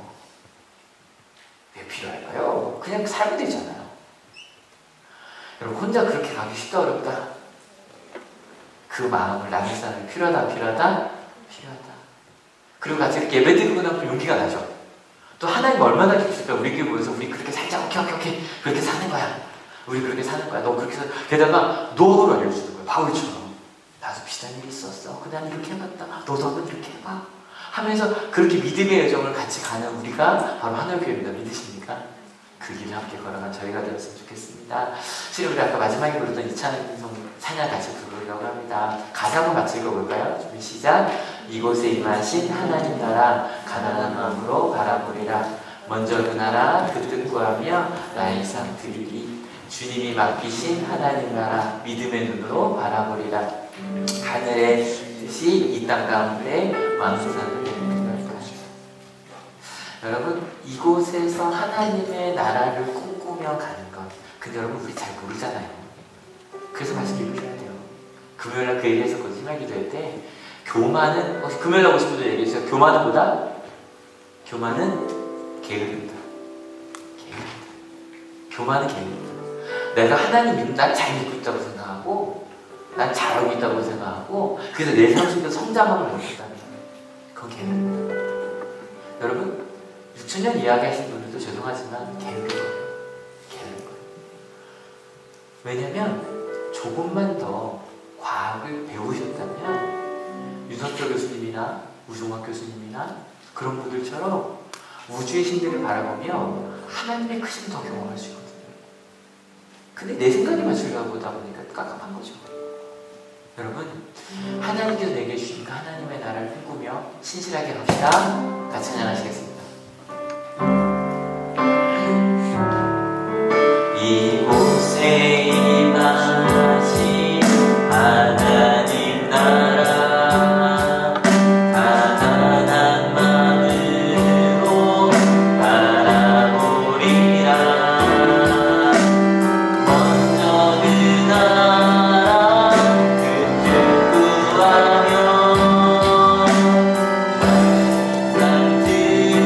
왜 필요할까요? 그냥 살면 되잖아요. 여러분 혼자 그렇게 가기 쉽다 어렵다? 그 마음을 나눌 사람이 필요하다. 그리고 같이 이렇게 예배드리고 나면 용기가 나죠. 또 하나님 얼마나 기쁘실까? 우리 교회 모여서 우리 그렇게 살자. 오케이 그렇게 사는 거야. 우리 그렇게 사는 거야. 너 그렇게 게다가 노하우를 알려주는 거야. 바울처럼. 나도 비슷한 일이 있었어. 근데 난 이렇게 해봤다. 너도 한번 이렇게 해봐. 하면서 그렇게 믿음의 여정을 같이 가는 우리가 바로 하늘교회입니다. 믿으십니까? 그 길을 함께 걸어간 저희가 되었으면 좋겠습니다. 실은 우리 아까 마지막에 부르던 이찬원 찬양 같이 부르려고 합니다. 가사 한번 같이 읽어볼까요? 준비 시작. 이곳에 임하신 하나님 나라 가난한 마음으로 바라보리라. 먼저 그 나라 그 뜻 구하며 나의 상 드리리. 주님이 맡기신 하나님 나라 믿음의 눈으로 바라보리라. 하늘의 뜻이 이 땅 가운데 왕성하는 것입니다. 여러분 이곳에서 하나님의 나라를 꿈꾸며 가는 것. 근데 여러분 우리 잘 모르잖아요. 그래서 말씀 읽으셔야 돼요. 금요일날 그 얘기했었거든요. 희망 기도회 때 교만은 금요일날 오신 분들 얘기했어요. 교만은 뭐다? 교만은 게으름이다. 교만은 게으름이다. 내가 하나님 믿는 난 잘 믿고 있다고 생각하고 난 잘하고 있다고 생각하고 그래서 내 삶 속에서 성장함을 못했다는 거예요. 그건 게으름입니다. 여러분 6천년 이야기하신 분들도 죄송하지만 게으른 거예요. 왜냐면 조금만 더 과학을 배우셨다면 윤석철 교수님이나 우종학 교수님이나 그런 분들처럼 우주의 신들을 바라보며 하나님의 크심을 더 경험할 수 있거든요. 근데 내 생각에만 즐거워보다 보니까 깝깝한 거죠. 여러분 하나님께서 내게 주신 그 하나님의 나라를 꿈꾸며 신실하게 갑시다. 같이 찬양하시겠습니다. 이곳에 임하신 하나님 나라 가난한 마음으로 바라보리라. 먼저 그 나라 그 뜻 구하며 상 드리리.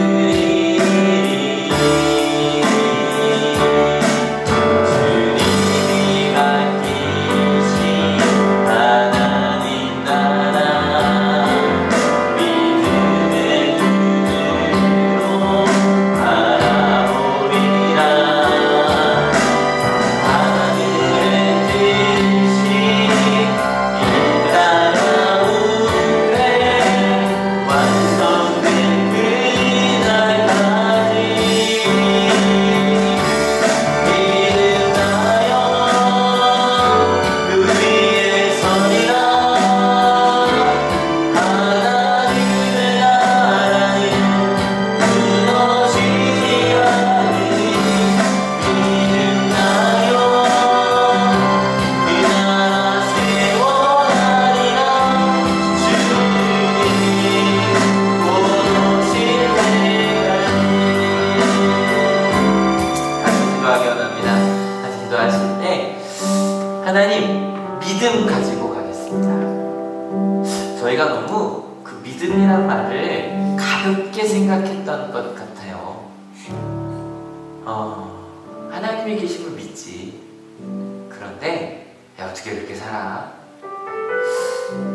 생각했던 것 같아요. 하나님이 계심을 믿지. 그런데 야, 어떻게 그렇게 살아?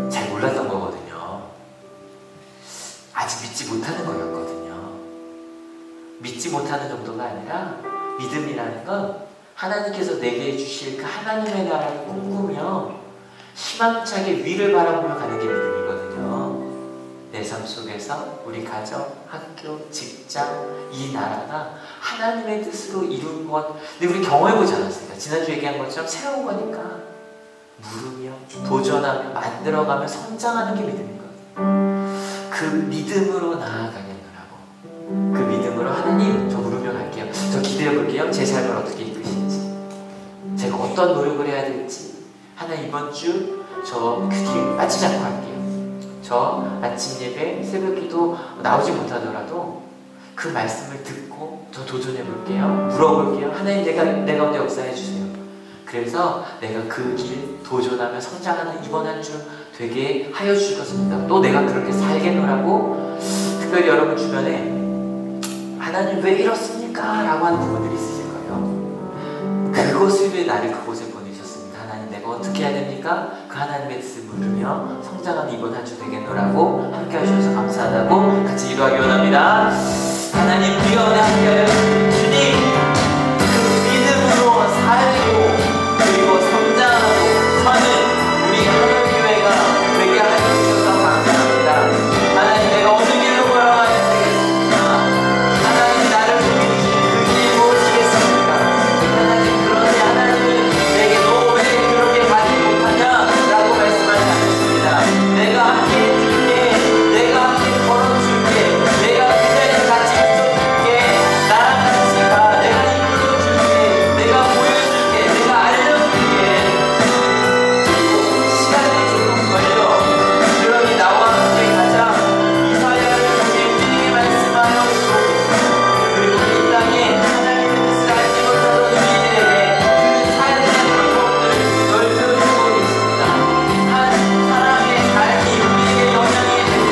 잘 몰랐던 거거든요. 아직 믿지 못하는 거였거든요. 믿지 못하는 정도가 아니라 믿음이라는 건 하나님께서 내게 주실 그 하나님의 나라를 꿈꾸며 희망차게 위를 바라보며 가는 게 믿음이거든요. 내 삶 속에서 우리 가정, 학교, 직장, 이 나라가 하나님의 뜻으로 이룬 것. 근데 우리 경험해보지 않았습니까? 지난주 얘기한 것처럼 새로운 거니까 물으며 도전하며 만들어가며 성장하는 게 믿음이거든요. 그 믿음으로 나아가겠노라고. 그 믿음으로 하나님, 저 물으며 갈게요. 저 기대해 볼게요. 제 삶을 어떻게 이끄실지, 제가 어떤 노력을 해야 될지. 하나님, 이번 주 저 그 길 빠지지 않고 할게요. 저 아침 예배, 새벽 기도 나오지 못하더라도 그 말씀을 듣고 저 도전해 볼게요. 물어볼게요. 하나님, 내 가운데 역사해 주세요. 그래서 내가 그 길 도전하며 성장하는 이번 한 주 되게 하여 주실 것입니다. 또 내가 그렇게 살겠노라고. 특별히 여러분 주변에 하나님 왜 이렇습니까? 라고 하는 부분들이 있으실 거예요. 그것을 위해 나를 그곳에 보내셨습니다. 하나님, 내가 어떻게 해야 됩니까? 그 하나님의 뜻을 물으며 성장하는 이번 한 주 되겠노라고 함께 하셔서 감사하다고 같이 기도하기 원합니다. 하나님, 우리 가운데 함께 하여 주님, 그 믿음으로 살고 그리고 성장하고 사는 우리 하늘교회가 되게 하여주셔서 감사합니다. 하나님, 내가 어느 길로 걸어가야 되겠습니까? 하나님, 나를 보여주시는 그 길이 무엇이겠습니까? 하나님, 그런데 하나님은 내게 너 왜 그렇게 가지 못하냐? 라고 말씀하지 않으십니다. 내가 함께 해줄게, 내가 함께 걸어줄게, 내가 그 자리에 같이 있어줄게, 나랑 같이 가, 내가 이끌어줄게, 내가 보여줄게, 내가 알려줄게. 그리고 시간이 조금 걸려. 그러니 나와 함께 가자. 이사야를 통해 우리에게 말씀하여 주옵소서. 그리고 이 땅에 하나님의 뜻을 알지 못하던 우리들에게 그 삶의 방법들을 넓혀주고 계십니다. 한 사람의 삶이 우리에게 영향이 되는,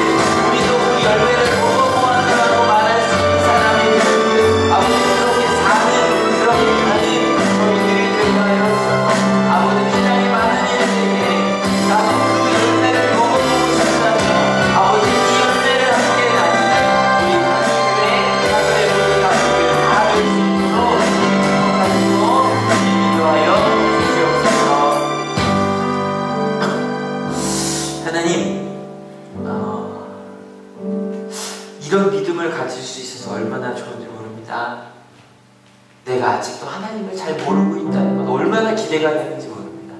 우리도 그 열매를 먹어보았노라고 말할 수 있는 사람이 되는, 아버지, 그렇게 사는, 그렇게 가는 저희들이 되게 하여 주셔서 아버지, 이 땅에 많은 이들에게 나도 그 열매를 먹어보고 싶다며 아버지, 이 열매를 함께 나누는 우리 하늘교회, 하늘의 모든 가족들 다 될 수 있도록 축복하시고 인도하여 주시옵소서. 하나님, 이런 믿음을 가질 수 있어서 얼마나 좋은지 모릅니다. 내가 아직도 하나님을 잘 모르고 있다는 건 얼마나 기대가 되는지 모릅니다.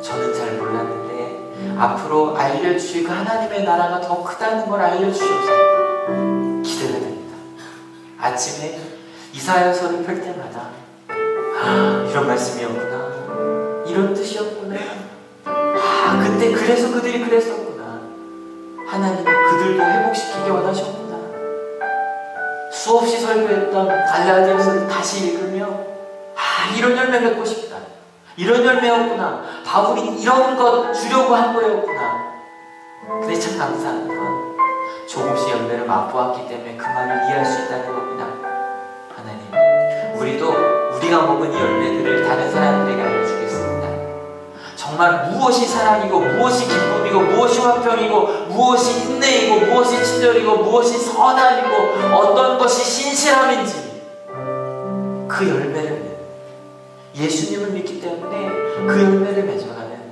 저는 잘 몰랐는데 앞으로 알려주실 그 하나님의 나라가 더 크다는 걸 알려주셔서 기대가 됩니다. 아침에 이사야서를 펼 때마다 이런 말씀이었구나, 이런 뜻이었구나, 그때 그래서 그들이 그랬었구나, 하나님은 그들도 회복시키기 원하셨구나. 수없이 설교했던 갈라디아서를 다시 읽으며 이런 열매 맺고 싶다, 이런 열매였구나, 바울이 이런 것 주려고 한 거였구나. 근데 참 감사한 건 조금씩 열매를 맛보았기 때문에 그 말을 이해할 수 있다는 겁니다. 하나님, 우리도 우리가 먹은 이 열매들을 다른 사람들에게 알려주겠습니다. 정말 무엇이 사랑이고 무엇이 기쁨이고 무엇이 화평이고 무엇이 인내이고 무엇이 친절이고 무엇이 선함이고 어떤 것이 신실함인지 그 열매를, 예수님을 믿기 때문에 그 열매를 맺어가는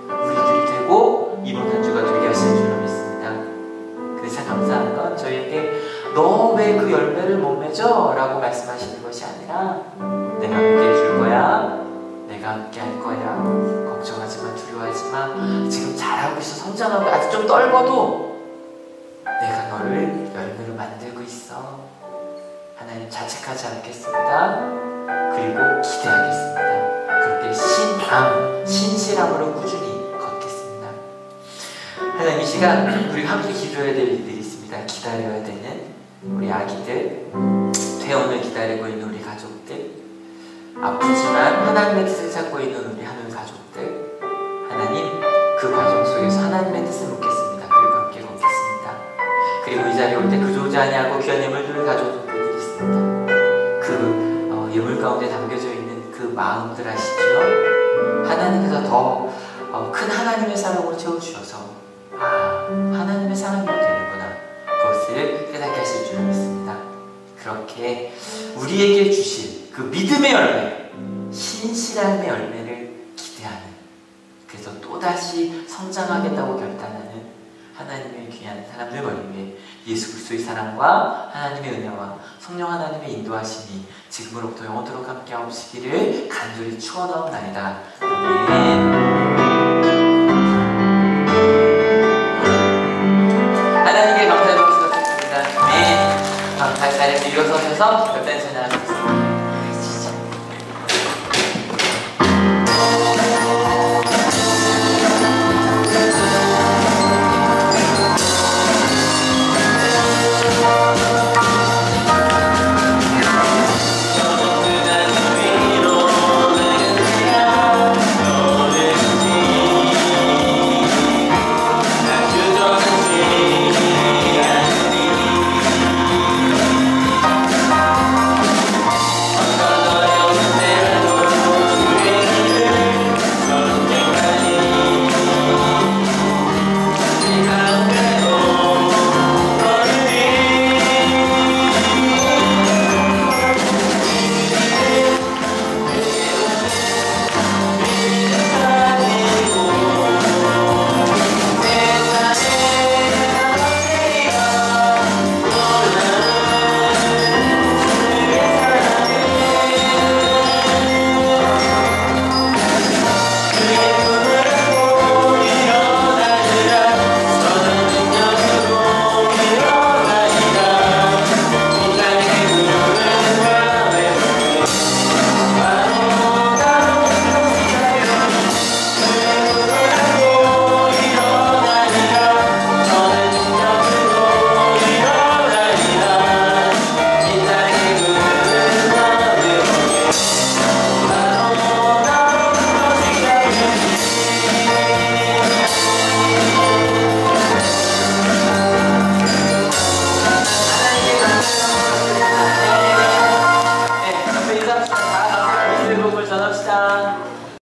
우리들이 되고 이번 한 주가 되게 하실 줄로 믿습니다. 그래서 감사한 건 저희에게 너 왜 그 열매를 못 맺어? 라고 말씀하시는 것이 아니라 내가 함께 해줄 거야, 내가 함께 할 거야, 걱정하지 마, 두려워하지 마, 지금 잘하고 있어, 성장하고 아직 좀 떨궈도 내가 너를 열매로 만들고 있어. 하나님, 자책하지 않겠습니다. 그리고 기대하겠습니다. 그렇게 신실함으로 꾸준히 걷겠습니다. 하나님, 이 시간 우리 함께 기도해야 될 일들이 있습니다. 기다려야 되는 우리 아기들, 퇴원을 기다리고 있는 우리 가족들, 아프지만 하나님의 뜻을 찾고 있는 우리 하늘 가족들, 하나님, 그 과정 속에서 하나님의 뜻을 묻겠습니다. 그리고 함께 걷겠습니다. 그리고 이 자리에 제사에 올 때 그조자 아니하고 귀한 예물들을 가져오는 분들이 있습니다. 그 예물 가운데 담겨져 있는 그 마음들 아시죠? 하나님께서 더 큰 하나님의 사랑으로 채워주셔서 하나님의 사랑이 되는구나, 그것을 깨닫게 하실 줄 믿습니다. 그렇게 우리에게 주신 그 믿음의 열매, 신실함의 열매를 기대하는, 그래서 또다시 성장하겠다고 결단하는 하나님의 귀한 사람들 머리에 예수 그리스도의 사랑과 하나님의 은혜와 성령 하나님의 인도하심이 지금으로부터 영원토록 함께하시기를 간절히 축원하옵나이다. 아멘. 하나님께 감사의 박수가 드립니다. 아멘. 다 자리에서 일어서셔서 별단 선언하겠습니다.